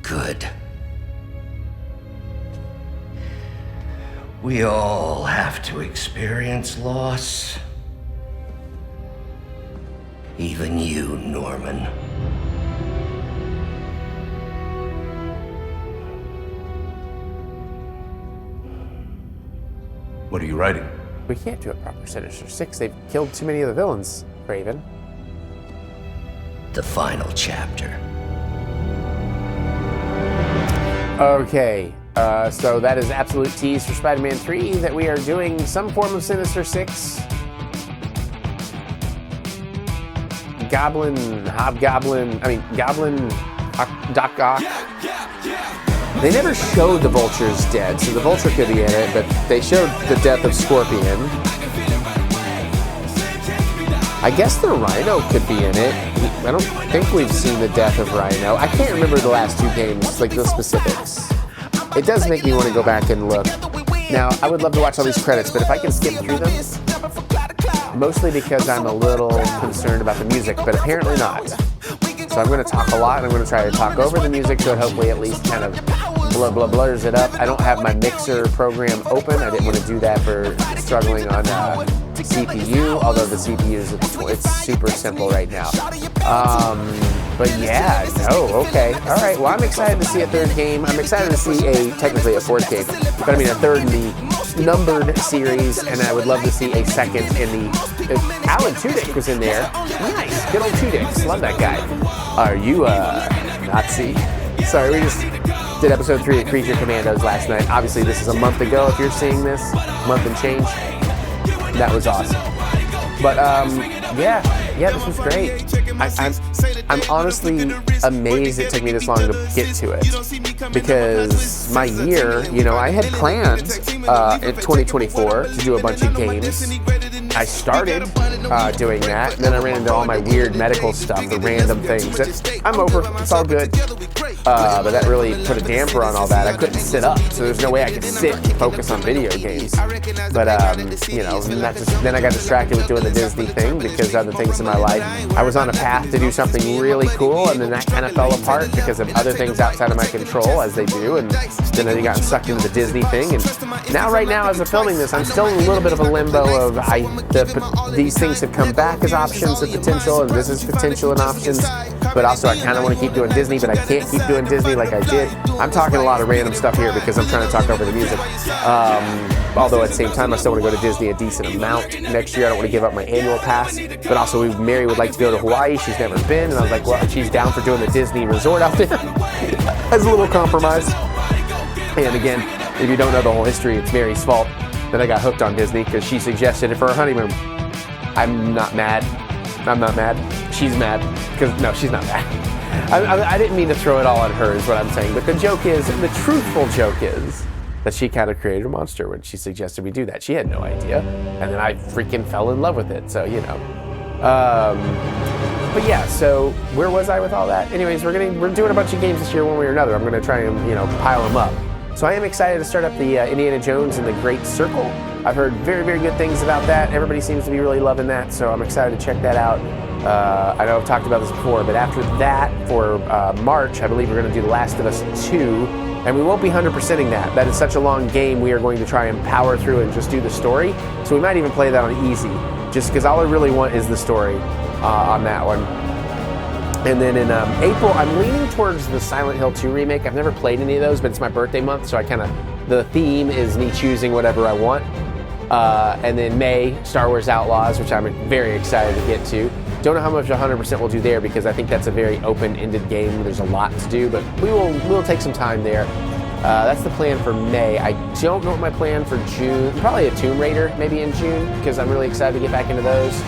Good. We all have to experience loss. Even you, Norman. What are you writing? We can't do a proper Sinister Six. They've killed too many of the villains, Raven. The final chapter. Okay, so that is absolute tease for Spider-Man 3 that we are doing some form of Sinister Six. Goblin, Doc Ock. They never showed the Vulture's dead, so the Vulture could be in it, but they showed the death of Scorpion. I guess the Rhino could be in it. I don't think we've seen the death of Rhino. I can't remember the last two games, like the specifics. It does make me want to go back and look. Now, I would love to watch all these credits, but if I can skip through them, mostly because I'm a little concerned about the music, but apparently not. So I'm going to talk a lot, and I'm going to try to talk over the music so it hopefully at least kind of blurs it up. I don't have my mixer program open. I didn't want to do that for struggling on CPU, although the CPU is it's super simple right now. But yeah, no, okay. All right, well, I'm excited to see a third game. I'm excited to see technically a fourth game, but I mean a third in the numbered series, and I would love to see a second in the... Alan Tudyk was in there. Nice, good old Tudyk. Love that guy. Are you a Nazi? Sorry, we just did episode 3 of Creature Commandos last night. Obviously, this is a month ago if you're seeing this. Month and change. That was awesome. But yeah, this was great. I'm honestly amazed it took me this long to get to it, because my year, I had planned in 2024 to do a bunch of games. I started doing that, and then I ran into all my weird medical stuff, the random things. I'm over. It's all good. But that really put a damper on all that. I couldn't sit up, so there's no way I could sit and focus on video games. But then I got distracted with doing the Disney thing because other things in my life. I was on a path to do something really cool, and then that kind of fell apart because of other things outside of my control, as they do. And then I got sucked into the Disney thing. And now, right now, as I'm filming this, I'm still in a little bit of a limbo of these things have come back as options of potential, and this is potential and options. But also, I kind of want to keep doing Disney, but I can't keep doing Disney like I did. I'm talking a lot of random stuff here because I'm trying to talk over the music. Although at the same time, I still want to go to Disney a decent amount next year. I don't want to give up my annual pass. But also, Mary would like to go to Hawaii. She's never been. And I was like, well, she's down for doing the Disney resort out there as a little compromise. And again, if you don't know the whole history, it's Mary's fault that I got hooked on Disney because she suggested it for her honeymoon. I'm not mad. She's mad. No, she's not mad. I didn't mean to throw it all on her is what I'm saying. But the truthful joke is that she kind of created a monster when she suggested we do that. She had no idea. And then I freaking fell in love with it. So, but yeah, so where was I with all that? Anyways, we're doing a bunch of games this year one way or another. I'm going to try and, pile them up. So I am excited to start up the Indiana Jones and the Great Circle. I've heard very, very good things about that. Everybody seems to be really loving that, so I'm excited to check that out. I know I've talked about this before, but after that, for March, I believe we're going to do The Last of Us 2, and we won't be 100%ing that. That is such a long game, we are going to try and power through and just do the story. So we might even play that on easy, just because all I really want is the story on that one. And then in April, I'm leaning towards the Silent Hill 2 remake. I've never played any of those, but it's my birthday month, so the theme is me choosing whatever I want. And then May, Star Wars Outlaws, which I'm very excited to get to. Don't know how much 100% we'll do there because I think that's a very open-ended game. There's a lot to do, but we'll take some time there. That's the plan for May. I don't know what my plan for June. Probably a Tomb Raider maybe in June because I'm really excited to get back into those.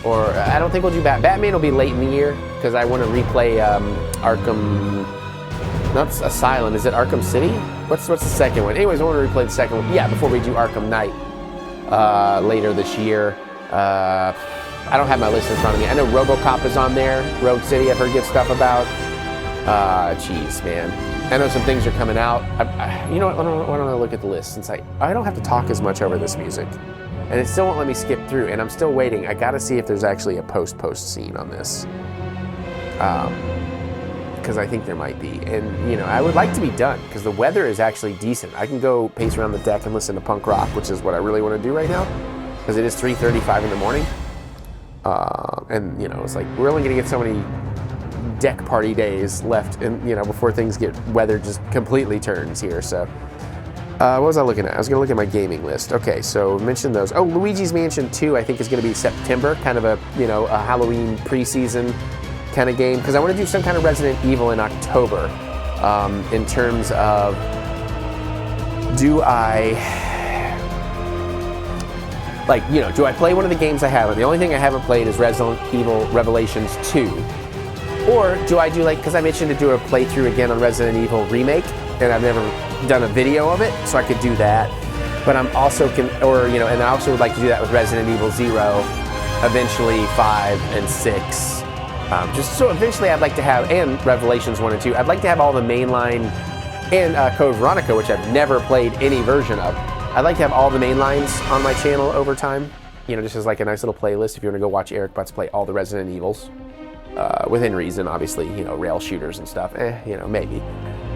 Or I don't think we'll do Batman will be late in the year because I want to replay Arkham. Not Asylum. Is it Arkham City? What's the second one? Anyways, I want to replay the second one. Yeah, before we do Arkham Knight later this year. I don't have my list in front of me. I know RoboCop is on there. Rogue City, I've heard good stuff about. Jeez, man. I know some things are coming out. You know what? Why don't I look at the list, since I don't have to talk as much over this music, and it still won't let me skip through, and I'm still waiting. I gotta see if there's actually a post scene on this, because I think there might be. And you know, I would like to be done because the weather is actually decent. I can go pace around the deck and listen to punk rock, which is what I really want to do right now, because it is 3:35 in the morning, and you know, it's like we're only gonna get so many deck party days left, and you know, before things get weather just completely turns here. So what was I looking at? I was gonna look at my gaming list. Okay, so mention those. Oh, Luigi's Mansion 2 I think is gonna be September, kind of a, you know, a Halloween preseason kind of game, because I want to do some kind of Resident Evil in October. In terms of, do I, like, you know, do I play one of the games I haven't? The only thing I haven't played is Resident Evil Revelations 2. Or do I do, like, because I mentioned to do a playthrough again on Resident Evil Remake, and I've never done a video of it, so I could do that. But I'm also, or, you know, and I also would like to do that with Resident Evil 0, eventually 5 and 6. Just so eventually I'd like to have, and Revelations 1 and 2, I'd like to have all the mainline, and Code Veronica, which I've never played any version of. I'd like to have all the main lines on my channel over time, you know, just as like a nice little playlist if you want to go watch EricButts play all the Resident Evils. Within reason, obviously, you know, rail shooters and stuff, you know, maybe.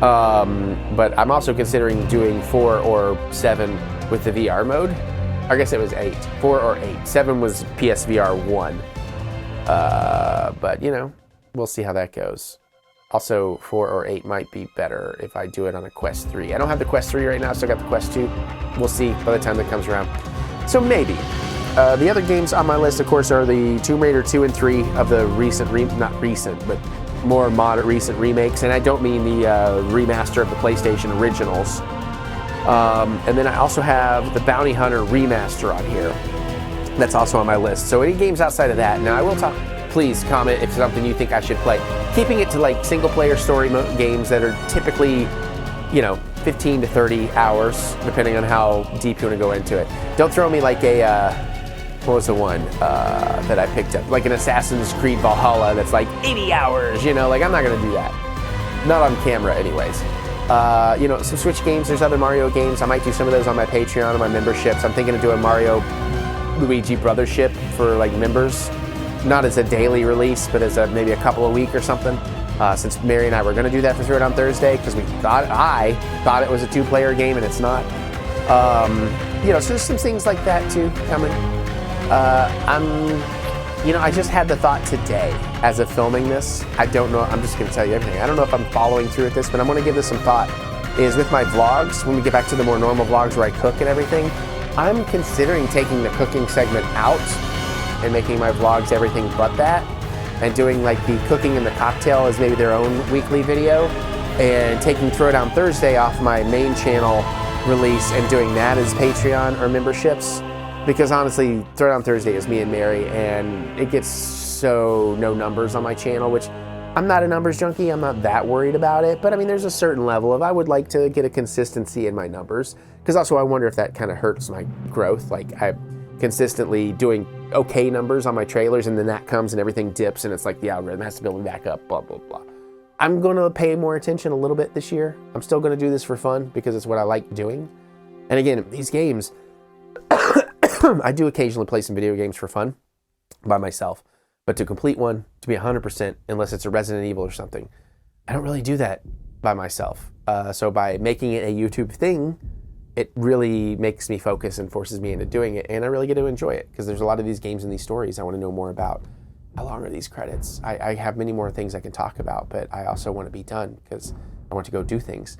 But I'm also considering doing 4 or 7 with the VR mode. I guess it was 8. 4 or 8. 7 was PSVR 1. But, you know, we'll see how that goes. Also, 4 or 8 might be better if I do it on a Quest 3. I don't have the Quest 3 right now, so I got the Quest 2. We'll see by the time that comes around. So maybe. The other games on my list, of course, are the Tomb Raider 2 and 3 of the recent, not recent, but more modern recent remakes. And I don't mean the remaster of the PlayStation originals. And then I also have the Bounty Hunter remaster on here. That's also on my list. So any games outside of that. Now I will talk, please comment if something you think I should play. Keeping it to like single player story games that are typically, you know, 15 to 30 hours, depending on how deep you want to go into it. Don't throw me like a, what was the one that I picked up? Like an Assassin's Creed Valhalla that's like 80 hours, you know, like I'm not gonna do that. Not on camera anyways. You know, some Switch games, there's other Mario games. I might do some of those on my Patreon or my memberships. I'm thinking of doing Mario Luigi Brothership for like members. Not as a daily release, but as a, maybe a couple a week or something. Since Mary and I were gonna do that for Throw It On Thursday, because I thought it was a 2-player game and it's not. You know, so there's some things like that too coming. You know, I just had the thought today as of filming this. I don't know, I'm just gonna tell you everything. I don't know if I'm following through with this, but I'm gonna give this some thought. Is with my vlogs, when we get back to the more normal vlogs where I cook and everything, I'm considering taking the cooking segment out and making my vlogs everything but that, and doing like the cooking and the cocktail as maybe their own weekly video, and taking Throwdown Thursday off my main channel release and doing that as Patreon or memberships. Because honestly, Throwdown Thursday is me and Mary, and it gets so no numbers on my channel, which I'm not a numbers junkie. I'm not that worried about it. But I mean, there's a certain level of I would like to get a consistency in my numbers. Because also I wonder if that kind of hurts my growth. Like I'm consistently doing okay numbers on my trailers, and then that comes and everything dips, and it's like the algorithm has to build me back up, blah, blah, blah. I'm going to pay more attention a little bit this year. I'm still going to do this for fun because it's what I like doing. And again, these games, I do occasionally play some video games for fun by myself, but to complete one, to be 100%, unless it's a Resident Evil or something, I don't really do that by myself. So by making it a YouTube thing, it really makes me focus and forces me into doing it, and I really get to enjoy it because there's a lot of these games and these stories I want to know more about. How long are these credits? I have many more things I can talk about, but I also want to be done because I want to go do things.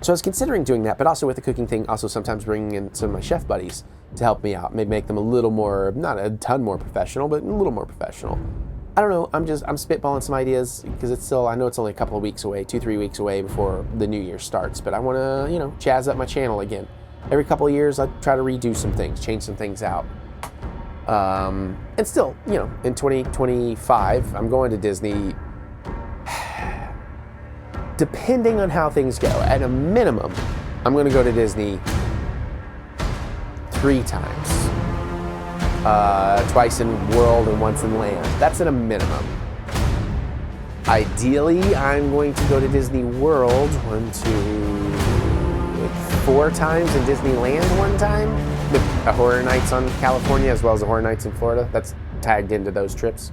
So I was considering doing that, but also with the cooking thing, also sometimes bringing in some of my chef buddies to help me out, maybe make them a little more, not a ton more professional, but a little more professional. I don't know, I'm spitballing some ideas because it's still, I know it's only a couple of weeks away, 2-3 weeks away before the new year starts, but I want to, you know, jazz up my channel again. Every couple of years, I try to redo some things, change some things out. And still, you know, in 2025, I'm going to Disney. Depending on how things go, at a minimum, I'm going to go to Disney 3 times. Twice in World and once in Land. That's at a minimum. Ideally, I'm going to go to Disney World 4 times and Disneyland 1 time. With a Horror Nights on California as well as a Horror Nights in Florida. That's tagged into those trips.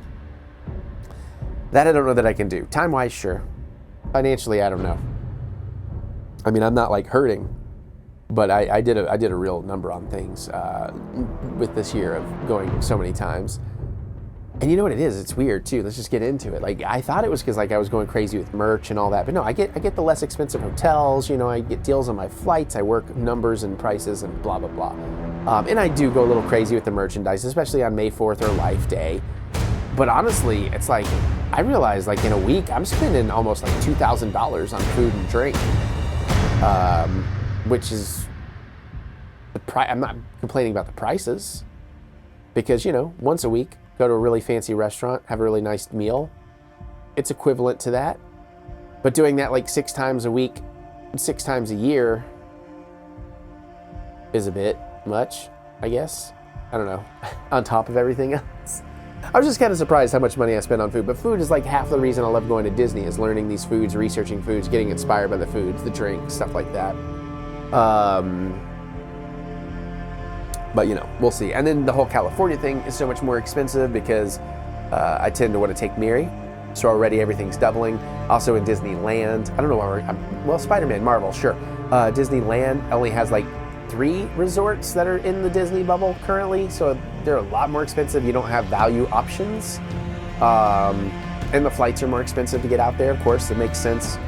That I don't know that I can do. Time-wise, sure. Financially, I don't know. I mean, I'm not like hurting, but I did a real number on things with this year of going so many times. And you know what it is? It's weird too. Let's just get into it. Like, I thought it was because like I was going crazy with merch and all that, but no, I get the less expensive hotels. You know, I get deals on my flights. I work numbers and prices and blah blah blah. And I do go a little crazy with the merchandise, especially on May 4th or Life Day. But honestly, it's like I realized like in a week I'm spending almost like $2,000 on food and drink, which is the price. I'm not complaining about the prices because you know once a week. Go to a really fancy restaurant, have a really nice meal. It's equivalent to that. But doing that like 6 times a week, 6 times a year is a bit much, I guess. I don't know. On top of everything else. I was just kind of surprised how much money I spend on food. But food is like half the reason I love going to Disney is learning these foods, researching foods, getting inspired by the foods, the drinks, stuff like that. But you know, we'll see. And then the whole California thing is so much more expensive because I tend to want to take Mary. So already everything's doubling. Also in Disneyland, I don't know why well, Spider-Man, Marvel, sure. Disneyland only has like 3 resorts that are in the Disney bubble currently. So they're a lot more expensive. You don't have value options. And the flights are more expensive to get out there, of course. It makes sense.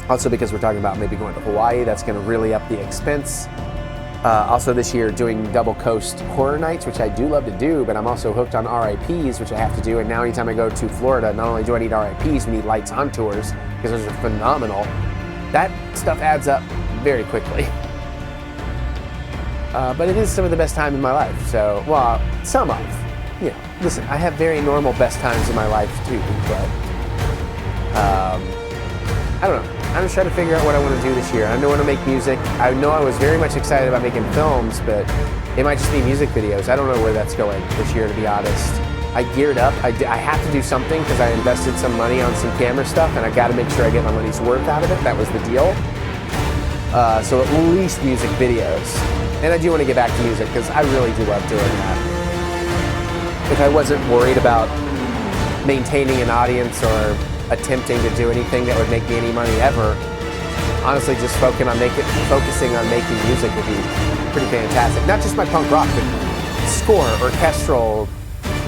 Also because we're talking about maybe going to Hawaii, that's going to really up the expense. Also this year doing double coast horror nights, which I do love to do, but I'm also hooked on RIPs, which I have to do. And now anytime I go to Florida, not only do I need RIPs, we need lights on tours because those are phenomenal. That stuff adds up very quickly. But it is some of the best time in my life. So, well, some of, you know, listen, I have very normal best times in my life too, but I don't know. I'm just trying to figure out what I want to do this year. I know I want to make music. I know I was very much excited about making films, but it might just be music videos. I don't know where that's going this year, to be honest. I geared up. I have to do something because I invested some money on some camera stuff, and I got to make sure I get my money's worth out of it. That was the deal. So at least music videos. And I do want to get back to music because I really do love doing that. If I wasn't worried about maintaining an audience or attempting to do anything that would make me any money ever, honestly just focusing on making music would be pretty fantastic. Not just my punk rock, but score, orchestral,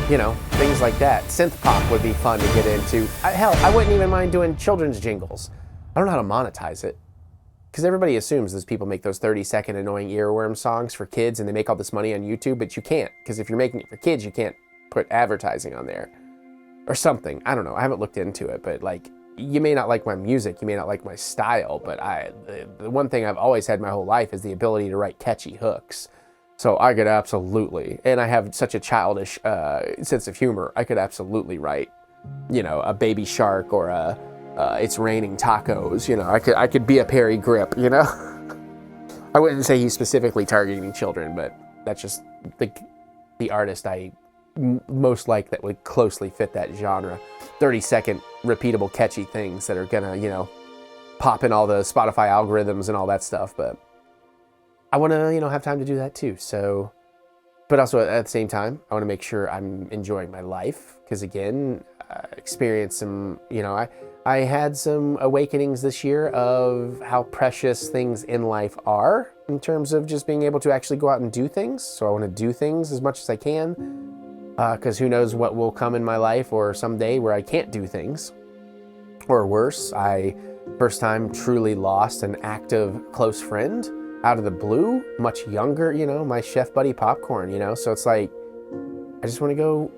you know, things like that. Synth pop would be fun to get into. Hell, I wouldn't even mind doing children's jingles. I don't know how to monetize it because everybody assumes those people make those 30-second annoying earworm songs for kids and they make all this money on YouTube, but you can't, because if you're making it for kids, you can't put advertising on there. Or something. I don't know. I haven't looked into it, but like, you may not like my music, you may not like my style, but the one thing I've always had my whole life is the ability to write catchy hooks. So I could absolutely, and I have such a childish sense of humor, I could absolutely write, you know, a Baby Shark or a It's Raining Tacos, you know, I could be a Perry Grip, you know? I wouldn't say he's specifically targeting children, but that's just the artist I most like that would closely fit that genre. 30-second repeatable catchy things that are gonna, you know, pop in all the Spotify algorithms and all that stuff. But I want to, you know, have time to do that too. So, but also at the same time, I want to make sure I'm enjoying my life because again, experience some, you know, I had some awakenings this year of how precious things in life are in terms of just being able to actually go out and do things. So I want to do things as much as I can. Because who knows what will come in my life or someday where I can't do things. Or worse, I first time truly lost an active close friend out of the blue, much younger, you know, my chef buddy Popcorn, you know. So it's like, I just want to go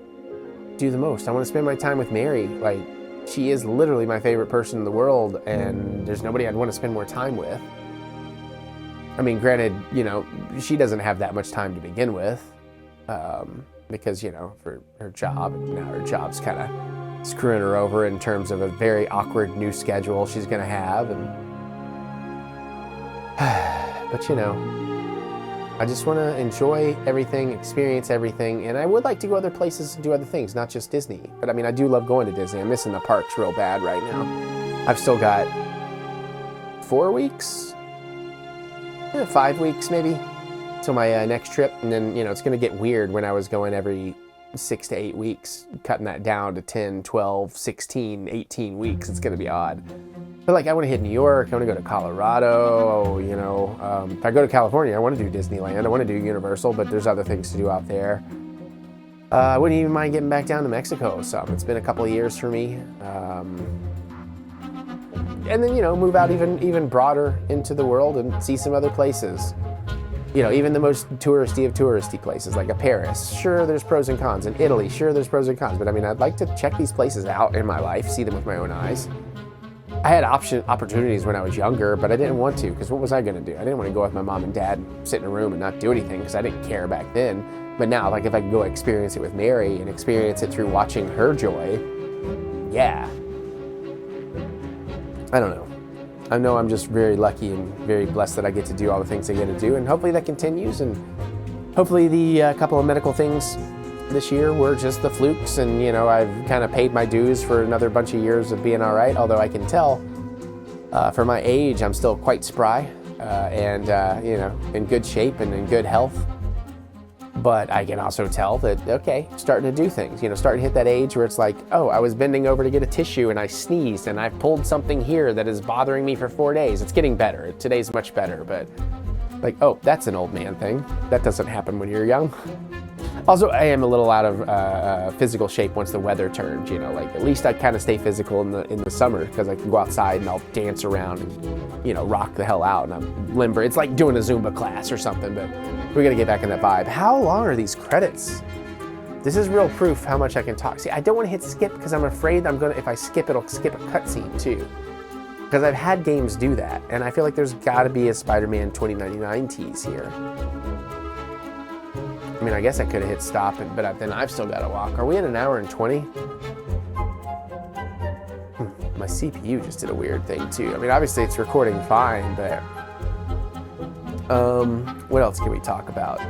do the most. I want to spend my time with Mary. Like, she is literally my favorite person in the world, and there's nobody I'd want to spend more time with. I mean, granted, you know, she doesn't have that much time to begin with. Because, you know, for her job, and now her job's kind of screwing her over in terms of a very awkward new schedule she's going to have. And but, you know, I just want to enjoy everything, experience everything, and I would like to go other places and do other things, not just Disney. But I mean, I do love going to Disney. I'm missing the parks real bad right now. I've still got 4 weeks, 5 weeks maybe, till my next trip. And then, you know, it's going to get weird when I was going every 6 to 8 weeks, cutting that down to 10, 12, 16, 18 weeks. It's going to be odd. But like, I want to hit New York, I want to go to Colorado, you know. If I go to California, I want to do Disneyland, I want to do Universal, but there's other things to do out there. I wouldn't even mind getting back down to Mexico or something. It's been a couple of years for me. And then, you know, move out even broader into the world and see some other places. You know, even the most touristy of touristy places, like a Paris. Sure, there's pros and cons. In Italy, sure, there's pros and cons. But I mean, I'd like to check these places out in my life, see them with my own eyes. I had opportunities when I was younger, but I didn't want to, because what was I going to do? I didn't want to go with my mom and dad, sit in a room and not do anything, because I didn't care back then. But now, like, if I could go experience it with Mary and experience it through watching her joy, yeah. I don't know. I know I'm just very lucky and very blessed that I get to do all the things I get to do, and hopefully that continues, and hopefully the couple of medical things this year were just the flukes, and you know, I've kind of paid my dues for another bunch of years of being all right, although I can tell for my age I'm still quite spry and you know, in good shape and in good health. But I can also tell that, okay, starting to do things, you know, starting to hit that age where it's like, oh, I was bending over to get a tissue and I sneezed and I pulled something here that is bothering me for 4 days. It's getting better. Today's much better, but like, oh, that's an old man thing. That doesn't happen when you're young. Also, I am a little out of physical shape once the weather turns, you know, like at least I kind of stay physical in the summer because I can go outside and I'll dance around and, you know, rock the hell out and I'm limber. It's like doing a Zumba class or something, but we got to get back in that vibe. How long are these credits? This is real proof how much I can talk. See, I don't want to hit skip because I'm afraid if I skip, it'll skip a cutscene too. Because I've had games do that, and I feel like there's got to be a Spider-Man 2099 tease here. I mean, I guess I could have hit stop, but then I've still got to walk. Are we at an hour and 20? My CPU just did a weird thing too. I mean, obviously it's recording fine, but what else can we talk about?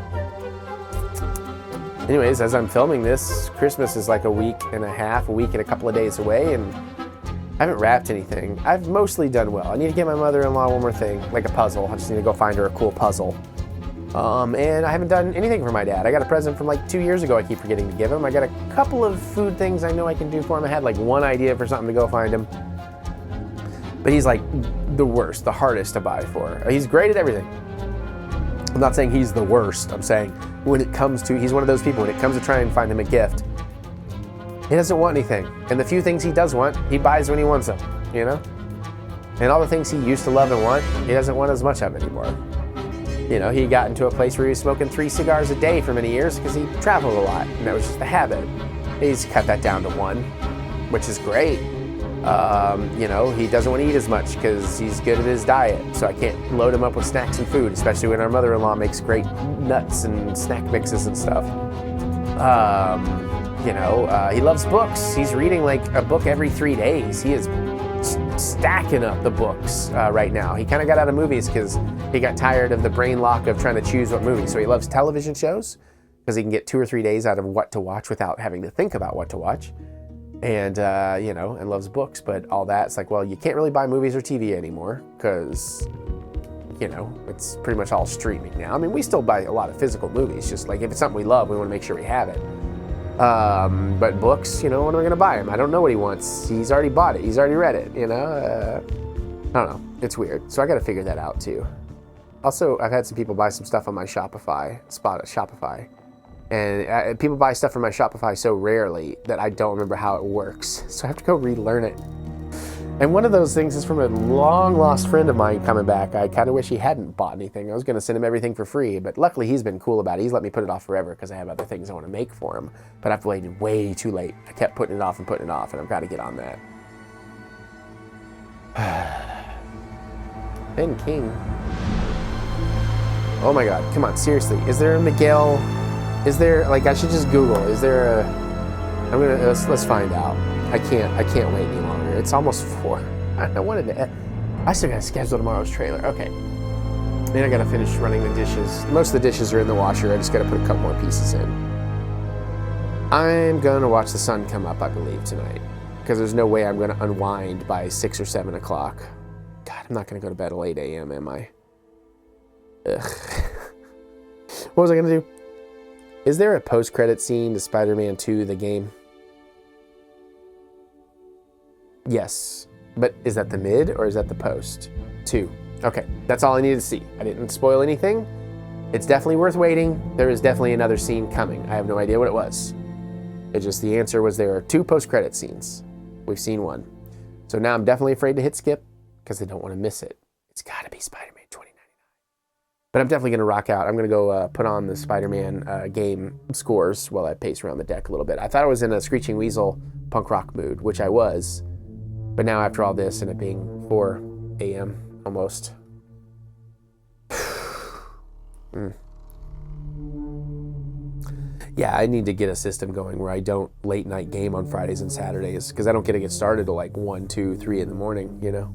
Anyways, as I'm filming this, Christmas is like a week and a couple of days away, and I haven't wrapped anything. I've mostly done well. I need to get my mother-in-law one more thing, like a puzzle. I just need to go find her a cool puzzle. And I haven't done anything for my dad. I got a present from like 2 years ago I keep forgetting to give him. I got a couple of food things I know I can do for him. I had like one idea for something to go find him. But he's like the worst, the hardest to buy for. He's great at everything. I'm not saying he's the worst. I'm saying when it comes to, he's one of those people, when it comes to trying to find him a gift, he doesn't want anything. And the few things he does want, he buys when he wants them, you know? And all the things he used to love and want, he doesn't want as much of anymore. You know, he got into a place where he was smoking 3 cigars a day for many years because he traveled a lot, and that was just a habit. He's cut that down to 1, which is great. You know, he doesn't want to eat as much because he's good at his diet, so I can't load him up with snacks and food, especially when our mother-in-law makes great nuts and snack mixes and stuff. You know, he loves books. He's reading like a book every 3 days. He is stacking up the books right now. He kind of got out of movies because he got tired of the brain lock of trying to choose what movie. So he loves television shows because he can get 2 or 3 days out of what to watch without having to think about what to watch. And, you know, and loves books. But all that, it's like, well, you can't really buy movies or TV anymore because, you know, it's pretty much all streaming now. I mean, we still buy a lot of physical movies. Just like if it's something we love, we want to make sure we have it. But books, you know, when are we going to buy him? I don't know what he wants. He's already bought it. He's already read it, you know? I don't know. It's weird. So I got to figure that out too. Also, I've had some people buy some stuff on my Shopify. And people buy stuff from my Shopify so rarely that I don't remember how it works. So I have to go relearn it. And one of those things is from a long-lost friend of mine coming back. I kind of wish he hadn't bought anything. I was going to send him everything for free, but luckily he's been cool about it. He's let me put it off forever because I have other things I want to make for him. But I've waited way too late. I kept putting it off, and I've got to get on that. Ben King. Oh my God, come on, seriously. Is there a Miguel? Is there, like, I should just Google. Is there a, let's find out. I can't wait any longer. It's almost 4. I still got to schedule tomorrow's trailer. Okay. And I gotta finish running the dishes. Most of the dishes are in the washer. I just gotta put a couple more pieces in. I'm gonna watch the sun come up, I believe, tonight. Because there's no way I'm gonna unwind by 6 or 7 o'clock. God, I'm not gonna go to bed till 8 a.m., am I? Ugh. What was I gonna do? Is there a post-credit scene to Spider-Man 2, the game? Yes. But is that the mid or is that the post? 2. Okay, that's all I needed to see. I didn't spoil anything. It's definitely worth waiting. There is definitely another scene coming. I have no idea what it was. It's just the answer was there are 2 post-credit scenes. We've seen 1. So now I'm definitely afraid to hit skip because I don't want to miss it. It's got to be Spider-Man 2099. But I'm definitely going to rock out. I'm going to go put on the Spider-Man game scores while I pace around the deck a little bit. I thought I was in a Screeching Weasel punk rock mood, which I was. But now after all this and it being 4 a.m. almost. Yeah, I need to get a system going where I don't late night game on Fridays and Saturdays because I don't get started till like 1, 2, 3 in the morning, you know?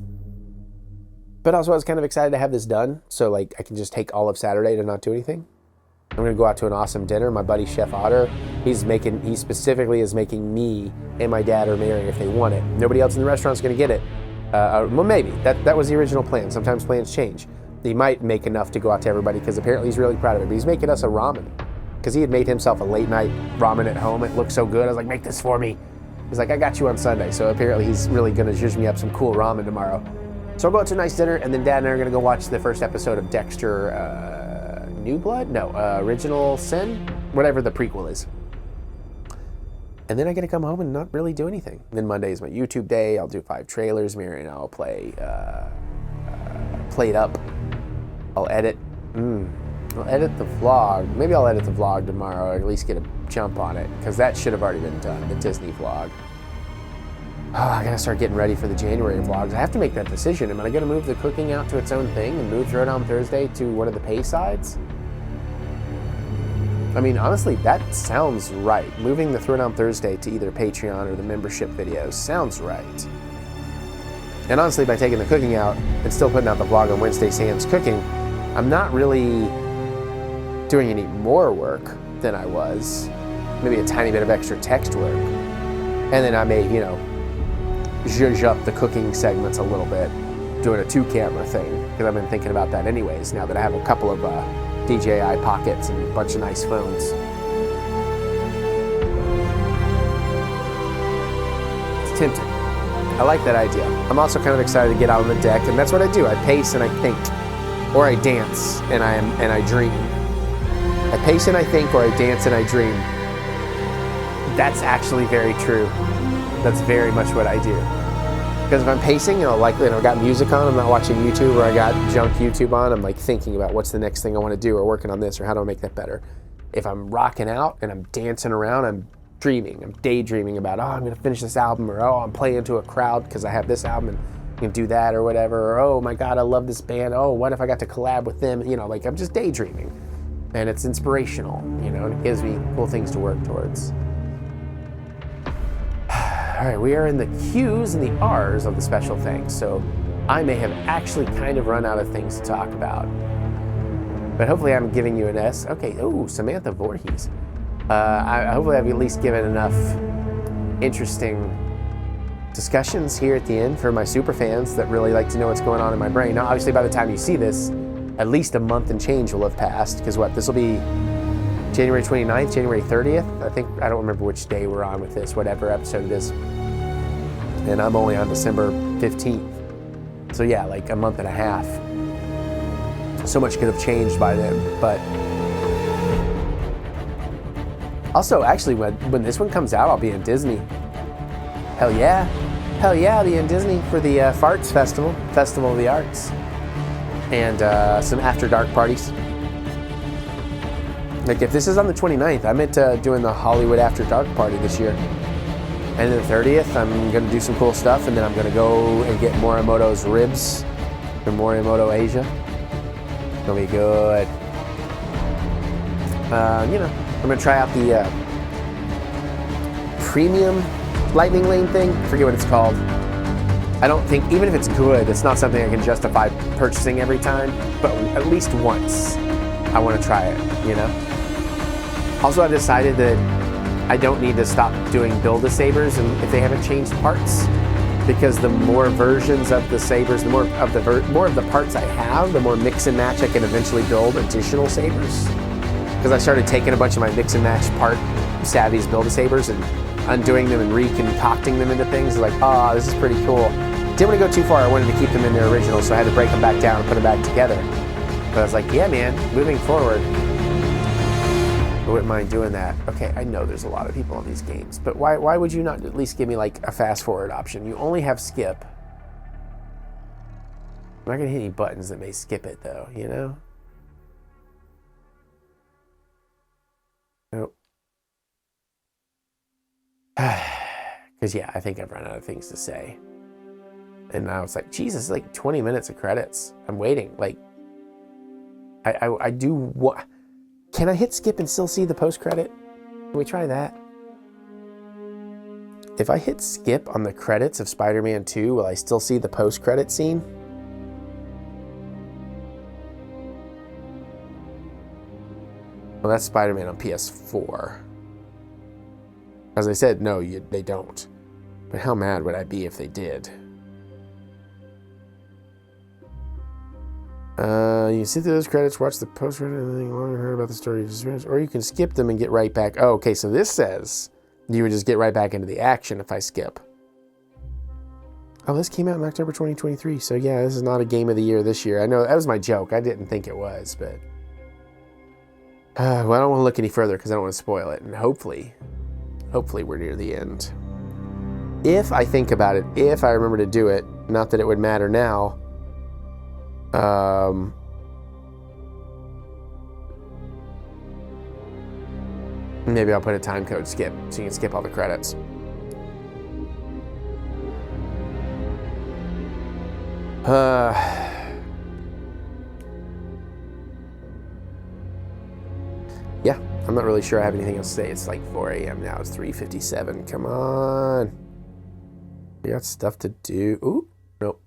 But also I was kind of excited to have this done so like I can just take all of Saturday to not do anything. I'm going to go out to an awesome dinner. My buddy Chef Otter, he specifically is making me and my dad or Mary if they want it. Nobody else in the restaurant's going to get it. Well, maybe. That was the original plan. Sometimes plans change. He might make enough to go out to everybody because apparently he's really proud of it. But he's making us a ramen because he had made himself a late night ramen at home. It looked so good. I was like, make this for me. He's like, I got you on Sunday. So apparently he's really going to zhuzh me up some cool ramen tomorrow. So I'll go out to a nice dinner, and then Dad and I are going to go watch the first episode of Dexter New Blood? No, Original Sin? Whatever the prequel is. And then I get to come home and not really do anything. And then Monday is my YouTube day. I'll do 5 trailers. Mary and I will play it up. I'll edit. I'll edit the vlog. Maybe I'll edit the vlog tomorrow, or at least get a jump on it, because that should have already been done, the Disney vlog. Oh, I gotta start getting ready for the January vlogs. I have to make that decision. Am I gonna move the cooking out to its own thing and move Throwdown Thursday to one of the pay sides? I mean, honestly, that sounds right. Moving the Throwdown Thursday to either Patreon or the membership videos sounds right. And honestly, by taking the cooking out and still putting out the vlog on Wednesday Sam's Cooking, I'm not really doing any more work than I was. Maybe a tiny bit of extra text work. And then I may, zhuzh up the cooking segments a little bit, doing a 2-camera thing, because I've been thinking about that anyways, now that I have a couple of DJI pockets and a bunch of nice phones. It's tempting. I like that idea. I'm also kind of excited to get out on the deck, and that's what I do. I pace and I think, or I dance and I dream. I pace and I think, or I dance and I dream. That's actually very true. That's very much what I do. Because if I'm pacing, likely, and I've got music on, I'm not watching YouTube, or I got junk YouTube on, I'm like thinking about what's the next thing I want to do, or working on this, or how do I make that better. If I'm rocking out and I'm dancing around, I'm dreaming, I'm daydreaming about, I'm going to finish this album, or I'm playing to a crowd because I have this album and I can do that, or whatever, or oh my God, I love this band, what if I got to collab with them, I'm just daydreaming. And it's inspirational, and it gives me cool things to work towards. All right, we are in the Q's and the R's of the special thanks, so I may have actually kind of run out of things to talk about. But hopefully I'm giving you an S. Okay, Samantha Voorhees. Hopefully I've at least given enough interesting discussions here at the end for my super fans that really like to know what's going on in my brain. Now, obviously, by the time you see this, at least a month and change will have passed, because this will be January 29th, January 30th. I don't remember which day we're on with this, whatever episode it is. And I'm only on December 15th. So yeah, like a month and a half. So much could have changed by then, but also, actually, when this one comes out, I'll be in Disney. Hell yeah, I'll be in Disney for the Farts Festival of the Arts, and some after dark parties. Like if this is on the 29th, I meant doing the Hollywood After Dark party this year. And then the 30th, I'm gonna do some cool stuff, and then I'm gonna go and get Morimoto's ribs from Morimoto Asia. It's gonna be good. I'm gonna try out the premium lightning lane thing. I forget what it's called. I don't think, even if it's good, it's not something I can justify purchasing every time, but at least once I want to try it, you know? Also, I've decided that I don't need to stop doing Build-A-Sabers and if they haven't changed parts, because the more versions of the sabers, the more of the parts I have, the more mix and match I can eventually build additional sabers. Because I started taking a bunch of my mix and match part Savvy's Build-A-Sabers and undoing them and reconcocting them into things. Like, oh, this is pretty cool. Didn't want to go too far. I wanted to keep them in their original, so I had to break them back down and put them back together. But I was like, yeah, man, moving forward, I wouldn't mind doing that. Okay, I know there's a lot of people on these games, but why would you not at least give me like a fast forward option? You only have skip. I'm not gonna hit any buttons that may skip it though, you know? Nope. Because yeah, I think I've run out of things to say. And now it's like, Jesus, like 20 minutes of credits. I'm waiting. Like, I do what? Can I hit skip and still see the post credit? Can we try that? If I hit skip on the credits of Spider-Man 2, will I still see the post credit scene? Well, that's Spider-Man on PS4. As I said, no, they don't. But how mad would I be if they did? You can sit through those credits, watch the post-credit, and then learn heard about the story, or you can skip them and get right back. Oh, okay, so this says you would just get right back into the action if I skip. Oh, this came out in October 2023, so yeah, this is not a game of the year this year. I know, that was my joke. I didn't think it was, but... well, I don't want to look any further because I don't want to spoil it, and hopefully we're near the end. If I think about it, if I remember to do it, not that it would matter now, maybe I'll put a time code skip so you can skip all the credits. Yeah, I'm not really sure I have anything else to say. It's like 4 a.m. now. It's 3:57. Come on. We got stuff to do. Ooh, nope.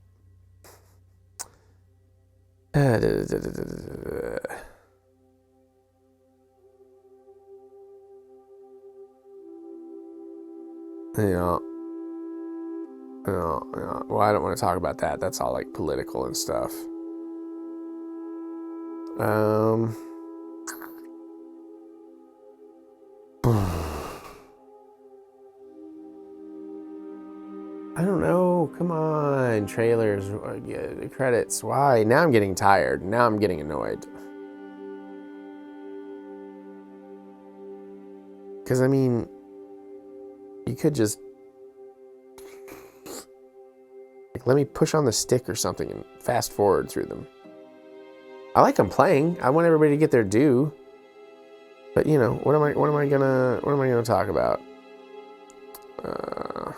Well, I don't want to talk about that. That's all like political and stuff. I don't know. Come on, trailers, the credits. Why? Now I'm getting tired. Now I'm getting annoyed. Because I mean, you could just like, let me push on the stick or something and fast forward through them. I like them playing. I want everybody to get their due. But you know, what am I gonna talk about? Huh.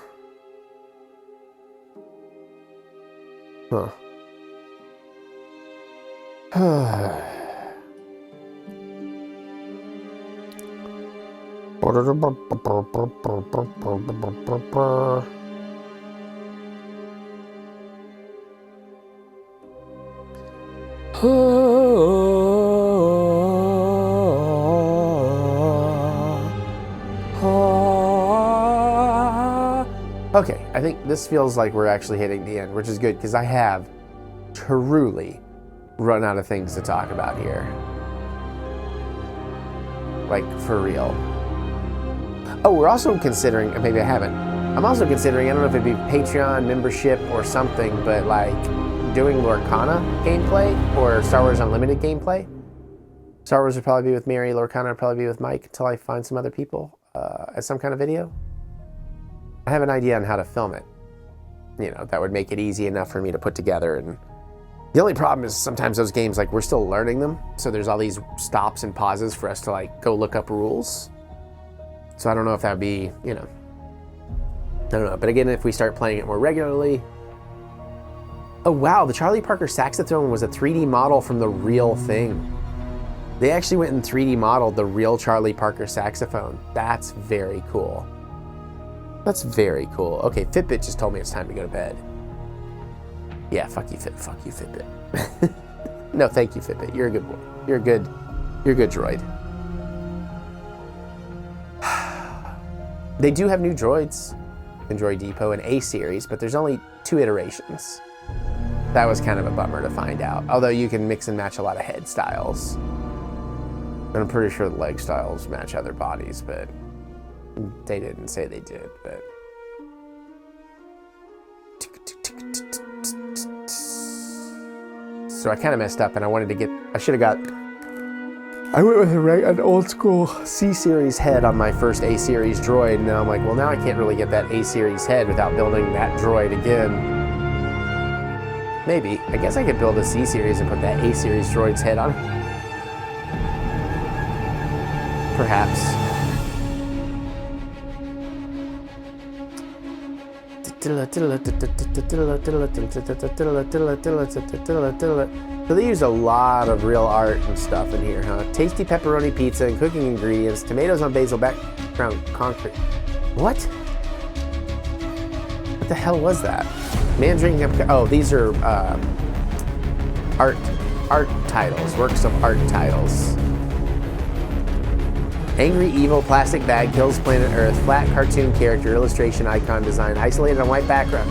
Okay, I think this feels like we're actually hitting the end, which is good because I have truly run out of things to talk about here. Like, for real. Oh, we're also considering, maybe I haven't, I'm also considering, I don't know if it'd be Patreon membership or something, but like doing Lorcana gameplay or Star Wars Unlimited gameplay. Star Wars would probably be with Mary, Lorcana would probably be with Mike until I find some other people as some kind of video. I have an idea on how to film it. You know, that would make it easy enough for me to put together. And the only problem is sometimes those games, like, we're still learning them. So there's all these stops and pauses for us to like go look up rules. So I don't know if that would be, you know, I don't know. But again, if we start playing it more regularly. Oh wow, the Charlie Parker saxophone was a 3D model from the real thing. They actually went and 3D modeled the real Charlie Parker saxophone. That's very cool. That's very cool. Okay, Fitbit just told me it's time to go to bed. Yeah, fuck you, Fitbit. No, thank you, Fitbit. You're a good boy. You're a good droid. They do have new droids in Droid Depot and A series, but there's only 2 iterations. That was kind of a bummer to find out. Although you can mix and match a lot of head styles. And I'm pretty sure the leg styles match other bodies, but they didn't say they did, but. So I kind of messed up and I wanted to get, I went with an old school C series head on my first A series droid, and now I'm like, well, now I can't really get that A series head without building that droid again. Maybe. I guess I could build a C series and put that A series droid's head on. Perhaps. So they use a lot of real art and stuff in here, huh? Tasty pepperoni pizza and cooking ingredients, tomatoes on basil background concrete. What? What the hell was that? Man drinking up. Oh, these are art titles, works of art titles. Angry, evil, plastic bag, kills planet Earth, flat cartoon character, illustration, icon design, isolated on white background.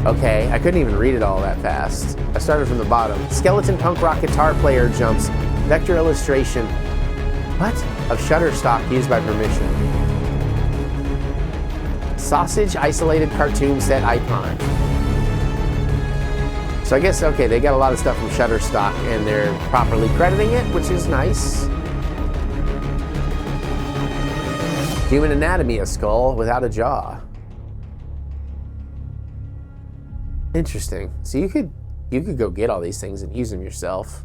Okay, I couldn't even read it all that fast. I started from the bottom. Skeleton punk rock guitar player jumps, vector illustration. What? Of Shutterstock used by permission. Sausage isolated cartoon set icon. So I guess, okay, they got a lot of stuff from Shutterstock and they're properly crediting it, which is nice. Human anatomy, a skull without a jaw. Interesting. So you could go get all these things and use them yourself.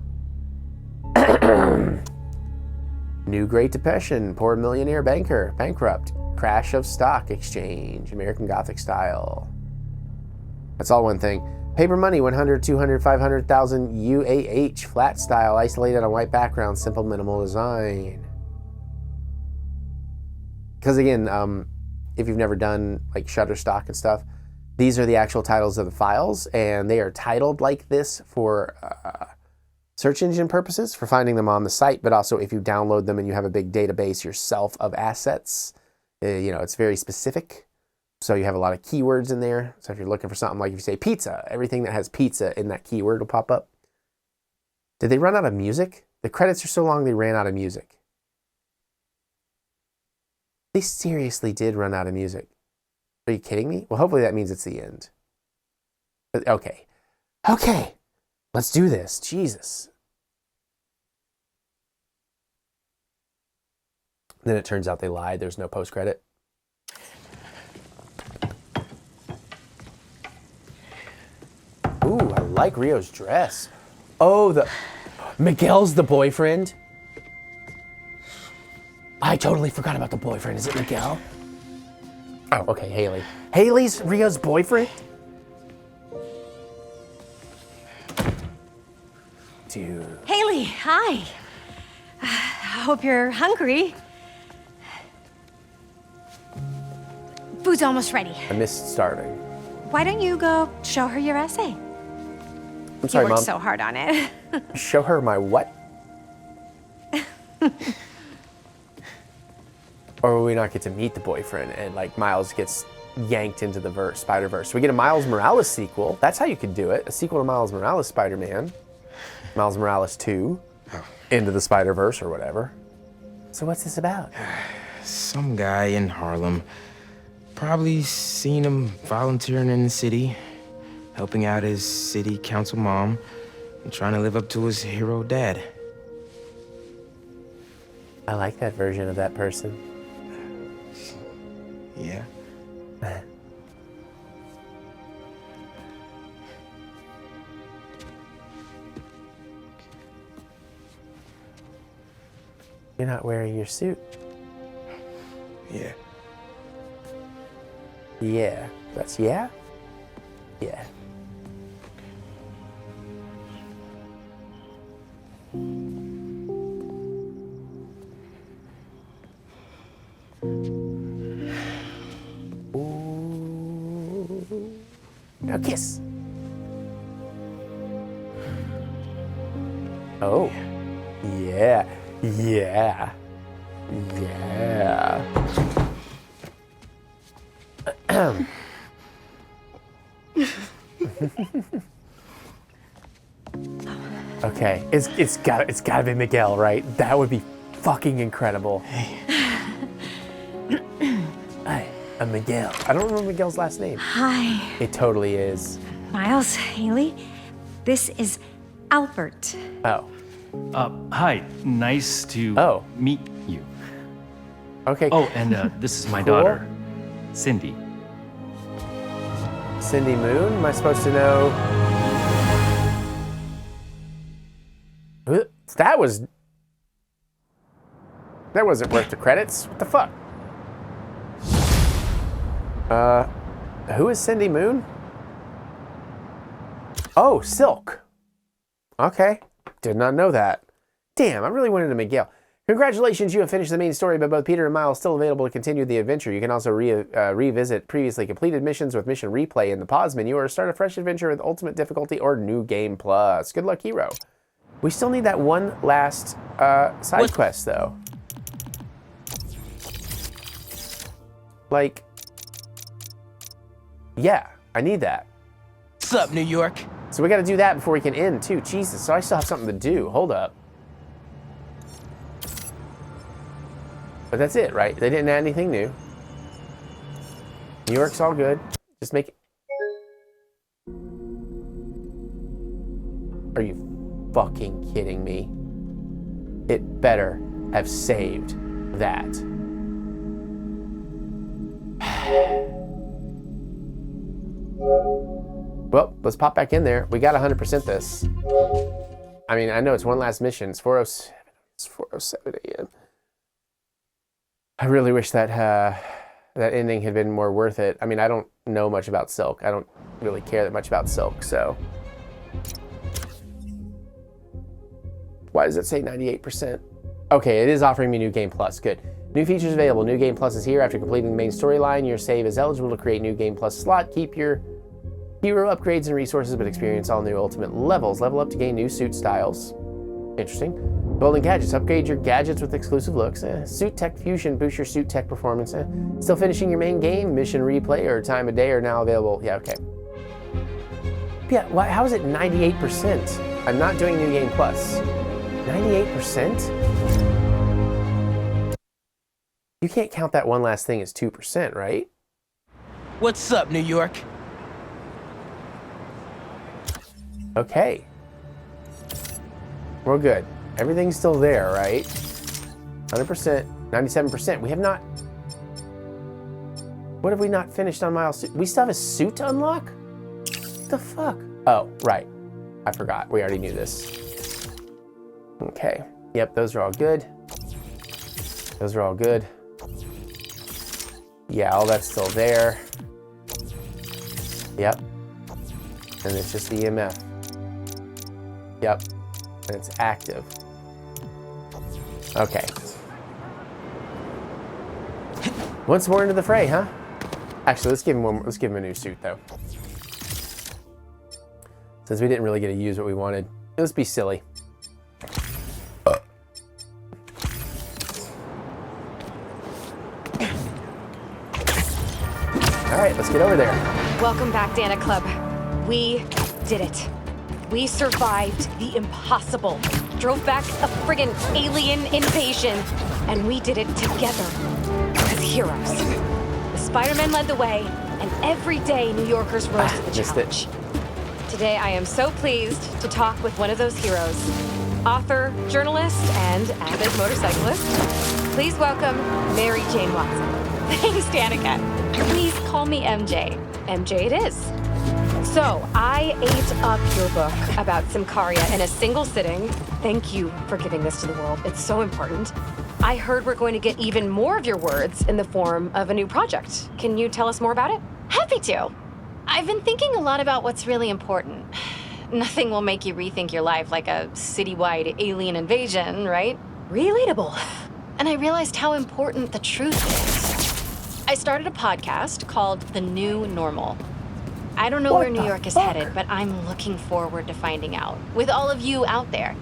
New Great Depression, poor millionaire banker, bankrupt, crash of stock exchange, American Gothic style. That's all one thing. Paper money, 100, 200, 500,000 UAH, flat style, isolated on white background, simple minimal design. Because again, if you've never done like Shutterstock and stuff, these are the actual titles of the files, and they are titled like this for search engine purposes, for finding them on the site, but also if you download them and you have a big database yourself of assets, it's very specific. So you have a lot of keywords in there. So if you're looking for something like if you say pizza, everything that has pizza in that keyword will pop up. Did they run out of music? The credits are so long they ran out of music. They seriously did run out of music. Are you kidding me? Well, hopefully that means it's the end. But okay, let's do this. Jesus. Then it turns out they lied. There's no post-credit. Ooh, I like Rio's dress. Oh, Miguel's the boyfriend? I totally forgot about the boyfriend. Is it Miguel? Oh, okay, Haley. Haley's Rio's boyfriend? Dude. Haley, hi. I hope you're hungry. Food's almost ready. I missed starving. Why don't you go show her your essay? I'm sorry, you Mom. worked so hard on it. Show her my what? Or will we not get to meet the boyfriend and like Miles gets yanked into the Spider-Verse? We get a Miles Morales sequel. That's how you could do it. A sequel to Miles Morales Spider-Man. Miles Morales 2. Into the Spider-Verse or whatever. So what's this about? Some guy in Harlem. Probably seen him volunteering in the city, helping out his city council mom, and trying to live up to his hero dad. I like that version of that person. Yeah. You're not wearing your suit. Yeah. Yeah. That's yeah? Yeah. Ooh. Now kiss. Oh. Yeah. Yeah. Yeah. Okay, it's gotta be Miguel, right? That would be fucking incredible. Hey. Hi, I'm Miguel. I don't remember Miguel's last name. Hi. It totally is. Miles, Haley, this is Albert. Oh. Hi. Nice to meet you. Okay. Oh, and this is my daughter, Cindy. Cindy Moon? Am I supposed to know? That wasn't worth the credits. What the fuck? Who is Cindy Moon? Oh, Silk. Okay. Did not know that. Damn, I really wanted to Miguel. Congratulations, you have finished the main story, but both Peter and Miles still available to continue the adventure. You can also revisit previously completed missions with mission replay in the pause menu, or start a fresh adventure with ultimate difficulty or new game plus. Good luck, hero. We still need that one last side quest, though. Like, yeah, I need that. What's up, New York? So we got to do that before we can end, too. Jesus, so I still have something to do. Hold up. But that's it, right? They didn't add anything new. New York's all good. Just make it. Are you fucking kidding me? It better have saved that. Well, let's pop back in there. We got 100% this. I mean, I know it's one last mission. It's 4:07. It's 4:07 a.m. I really wish that that ending had been more worth it. I mean, I don't know much about Silk. I don't really care that much about Silk, so. Why does it say 98%? Okay, it is offering me New Game Plus. Good. New features available. New Game Plus is here. After completing the main storyline, your save is eligible to create New Game Plus slot. Keep your hero upgrades and resources, but experience all new ultimate levels. Level up to gain new suit styles. Interesting. Golden gadgets. Upgrade your gadgets with exclusive looks. Suit tech fusion. Boost your suit tech performance. Still finishing your main game. Mission replay or time of day are now available. Yeah, okay. Yeah, how is it 98%? I'm not doing New Game Plus. 98%? You can't count that one last thing as 2%, right? What's up, New York? Okay. We're good. Everything's still there, right? 100%, 97%. We have not... What have we not finished on Miles? We still have a suit to unlock? What the fuck? Oh, right. I forgot. We already knew this. Okay. Yep, those are all good. Those are all good. Yeah, all that's still there. Yep. And it's just the EMF. Yep. And it's active. Okay. Once more into the fray, huh? Actually, let's give him one. Let's give him a new suit, though. Since we didn't really get to use what we wanted, let's be silly. All right, let's get over there. Welcome back, Dana Club. We did it. We survived the impossible. Drove back a friggin' alien invasion, and we did it together as heroes. The Spider-Man led the way, and every day New Yorkers rose to the challenge. Today I am so pleased to talk with one of those heroes, author, journalist, and avid motorcyclist. Please welcome Mary Jane Watson. Thanks, Danica. Please call me MJ. MJ it is. So, I ate up your book about Symkaria in a single sitting. Thank you for giving this to the world. It's so important. I heard we're going to get even more of your words in the form of a new project. Can you tell us more about it? Happy to. I've been thinking a lot about what's really important. Nothing will make you rethink your life like a citywide alien invasion, right? Relatable. And I realized how important the truth is. I started a podcast called The New Normal. I don't know where New York is headed, but I'm looking forward to finding out. With all of you out there.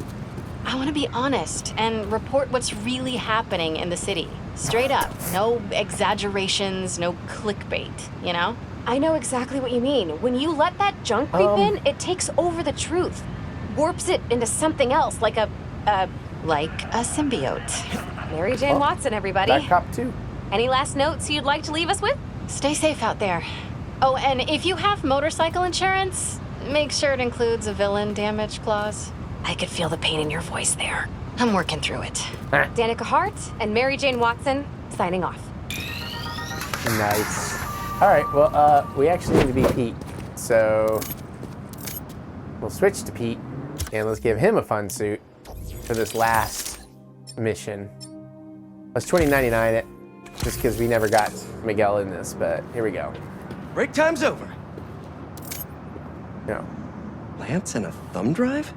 I want to be honest and report what's really happening in the city. Straight up. No exaggerations, no clickbait, you know? I know exactly what you mean. When you let that junk creep in, it takes over the truth. Warps it into something else, like a symbiote. Mary Jane Watson, everybody. Black Cop 2. Any last notes you'd like to leave us with? Stay safe out there. Oh, and if you have motorcycle insurance, make sure it includes a villain damage clause. I could feel the pain in your voice there. I'm working through it. Danica Hart and Mary Jane Watson, signing off. Nice. All right, well, we actually need to be Pete, so we'll switch to Pete, and let's give him a fun suit for this last mission. Let's 2099 it, just because we never got Miguel in this, but here we go. Break time's over. No. Lance and a thumb drive?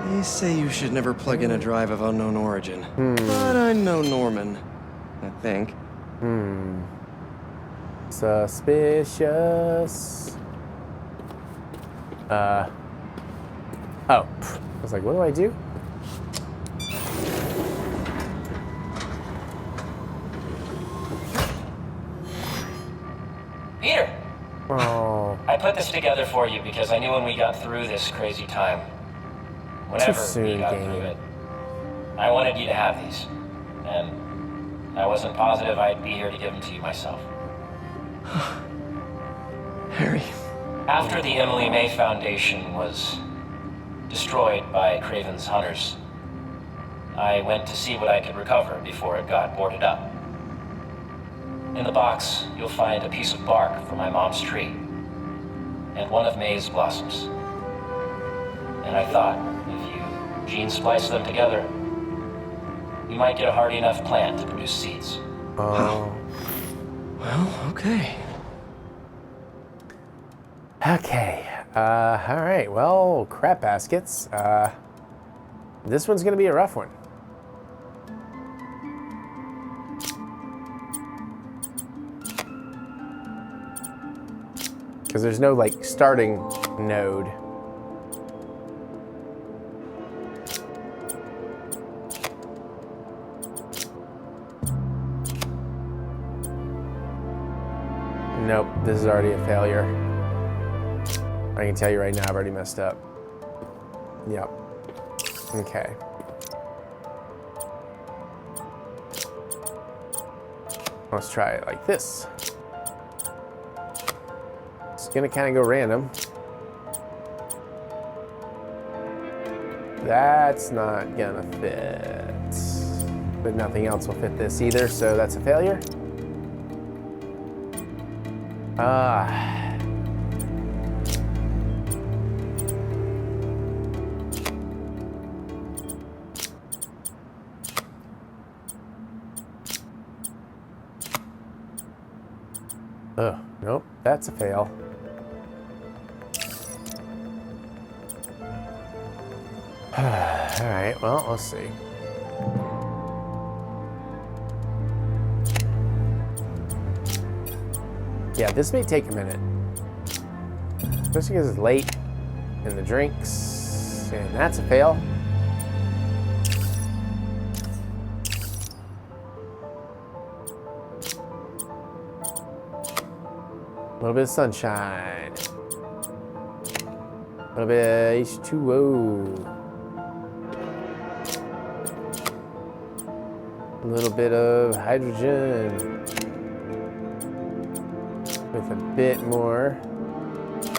They say you should never plug in a drive of unknown origin. But I know Norman, I think. Suspicious. Oh. I was like, what do I do? Peter! Oh. I put this together for you because I knew when we got through this crazy time, whenever we got through it, I wanted you to have these. And I wasn't positive I'd be here to give them to you myself. Harry. After the Emily May Foundation was destroyed by Craven's hunters, I went to see what I could recover before it got boarded up. In the box, you'll find a piece of bark from my mom's tree, and one of May's blossoms. And I thought, if you gene splice them together, you might get a hardy enough plant to produce seeds. Oh. Well, okay. Okay. All right. Well, crap baskets. This one's gonna be a rough one. Because there's no, like, starting node. Nope, this is already a failure. I can tell you right now, I've already messed up. Yep. Okay. Let's try it like this. It's gonna kind of go random. That's not gonna fit. But nothing else will fit this either, so that's a failure. Oh, nope, that's a fail. All right, well, let's see. Yeah, this may take a minute. Especially because it's late in the drinks. And that's a fail. A little bit of sunshine. A little bit of H2O. A little bit of hydrogen. With a bit more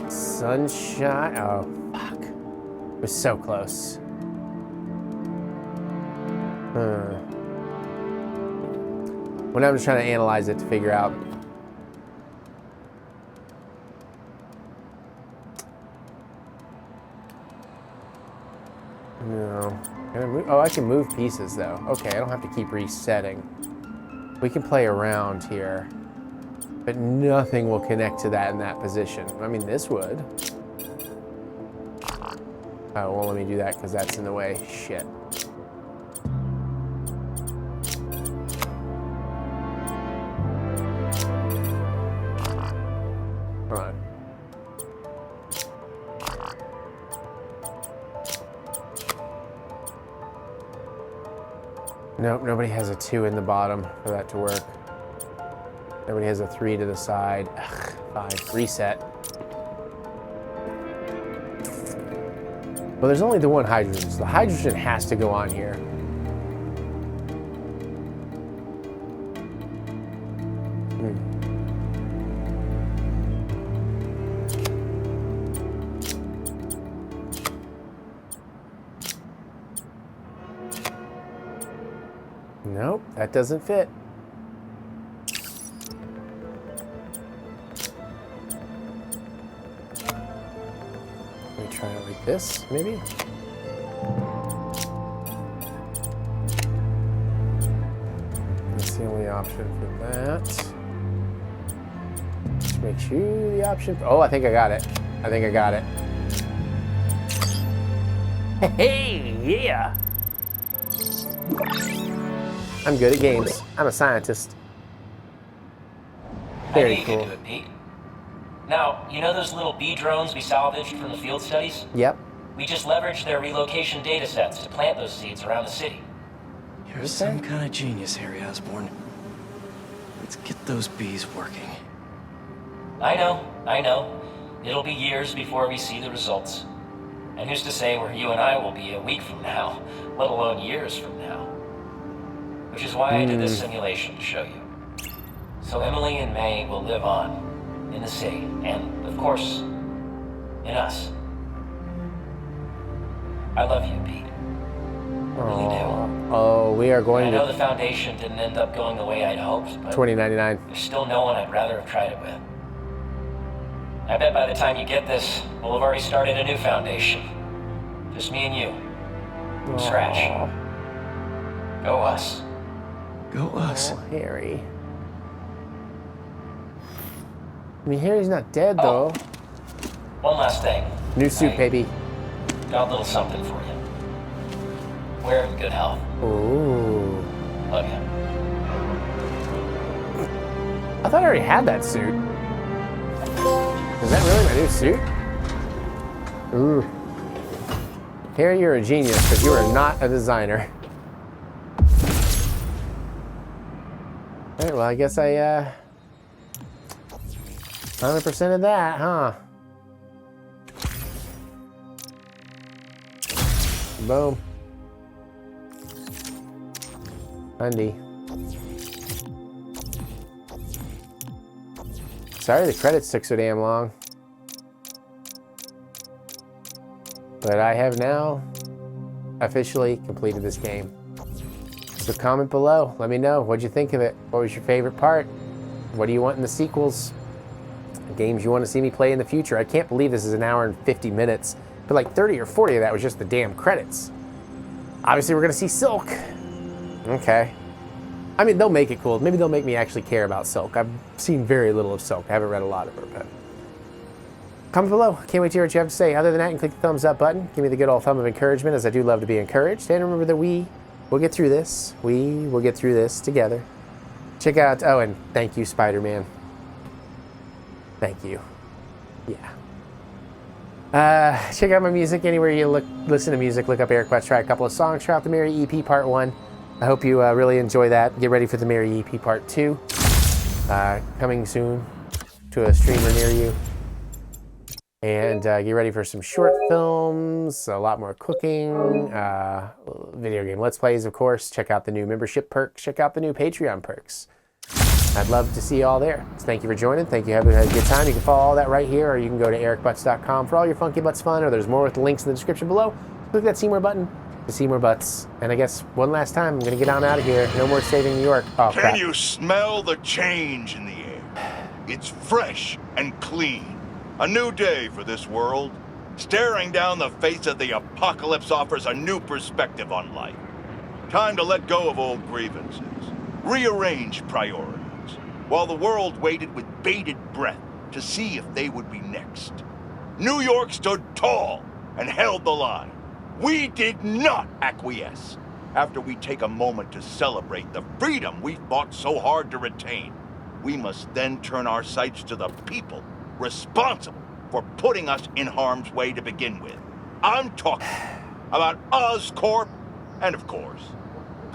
sunshine. Oh, fuck. We're so close. When I'm just trying to analyze it to figure out. No. Can I move? Oh, I can move pieces though. Okay, I don't have to keep resetting. We can play around here. But nothing will connect to that in that position. I mean, this would. Oh, well, let me do that because that's in the way. Shit. Hold on. Nope, nobody has a 2 in the bottom for that to work. Nobody has a 3 to the side. Ugh, 5. Reset. Well, there's only the one hydrogen, so the hydrogen has to go on here. Nope, that doesn't fit. Let me try it like this, maybe? That's the only option for that. Just make sure the option... Oh, I think I got it. I think I got it. Hey, yeah! I'm good at games. I'm a scientist. Very cool. You can do it, Pete. Now, you know those little bee drones we salvaged from the field studies? Yep. We just leveraged their relocation data sets to plant those seeds around the city. You're some kind of genius, Harry Osborn. Let's get those bees working. I know. It'll be years before we see the results. And who's to say where you and I will be a week from now, let alone years from now? Which is why I did this simulation to show you. So Emily and May will live on in the city, and of course, in us. I love you, Pete. I really do. Oh, we are going to... I know the Foundation didn't end up going the way I'd hoped, but... $20.99. There's still no one I'd rather have tried it with. I bet by the time you get this, we'll have already started a new Foundation. Just me and you. From scratch. Go us. Go us. Oh, Harry. I mean, Harry's not dead, though. One last thing. New suit, baby. Got a little something for you. Wear it in good health. Ooh. Love you. I thought I already had that suit. Is that really my new suit? Ooh. Harry, you're a genius, because you are not a designer. Alright, well, I guess I, 100% of that, huh? Boom. Undy. Sorry the credits took so damn long. But I have now officially completed this game. So comment below. Let me know. What'd you think of it? What was your favorite part? What do you want in the sequels? Games you want to see me play in the future? I can't believe this is an hour and 50 minutes. But like 30 or 40 of that was just the damn credits. Obviously, we're going to see Silk. Okay. I mean, they'll make it cool. Maybe they'll make me actually care about Silk. I've seen very little of Silk. I haven't read a lot of her, but... Comment below. Can't wait to hear what you have to say. Other than that, you can click the thumbs up button. Give me the good old thumb of encouragement, as I do love to be encouraged. And remember that we will get through this. We will get through this together. Check out... Oh, and thank you, Spider-Man. Thank you. Yeah. Check out my music anywhere you listen to music. Look up Eric Butts. Try a couple of songs. Try out the Mary EP Part 1. I hope you really enjoy that. Get ready for the Mary EP Part 2. Coming soon to a streamer near you. And get ready for some short films, a lot more cooking, video game Let's Plays, of course. Check out the new membership perks. Check out the new Patreon perks. I'd love to see you all there. So thank you for joining. Thank you for having a good time. You can follow all that right here, or you can go to ericbutts.com for all your Funky Butts fun, or there's more with the links in the description below. Click that see more button to see more butts. And I guess one last time, I'm going to get on out of here. No more saving New York. Oh, crap. Can you smell the change in the air? It's fresh and clean. A new day for this world. Staring down the face of the apocalypse offers a new perspective on life. Time to let go of old grievances. Rearrange priorities. While the world waited with bated breath to see if they would be next. New York stood tall and held the line. We did not acquiesce. After we take a moment to celebrate the freedom we fought so hard to retain, we must then turn our sights to the people responsible for putting us in harm's way to begin with. I'm talking about Oscorp and, of course,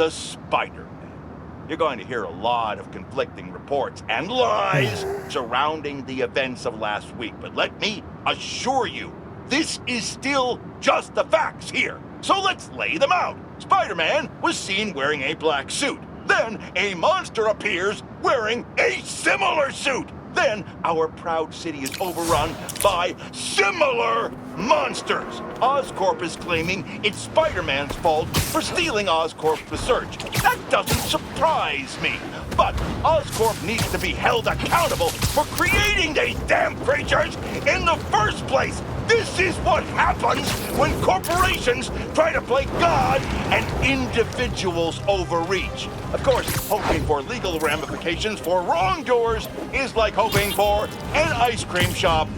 the Spider-Man. You're going to hear a lot of conflicting reports and lies surrounding the events of last week, but let me assure you, this is still just the facts here. So let's lay them out. Spider-Man was seen wearing a black suit. Then a monster appears wearing a similar suit. Then our proud city is overrun by similar monsters. Oscorp is claiming it's Spider-Man's fault for stealing Oscorp's research. That doesn't surprise me. But Oscorp needs to be held accountable for creating these damn creatures in the first place. This is what happens when corporations try to play God and individuals overreach. Of course, hoping for legal ramifications for wrongdoers is like hoping for an ice cream shop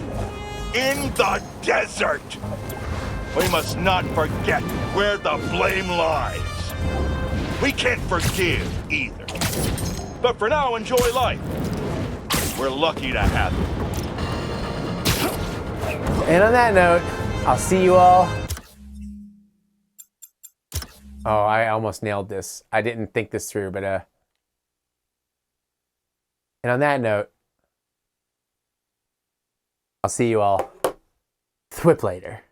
in the desert. We must not forget where the blame lies. We can't forgive either. But for now, enjoy life. We're lucky to have it. And on that note, I'll see you all. Oh, I almost nailed this. I didn't think this through, but and on that note, I'll see you all thwip later.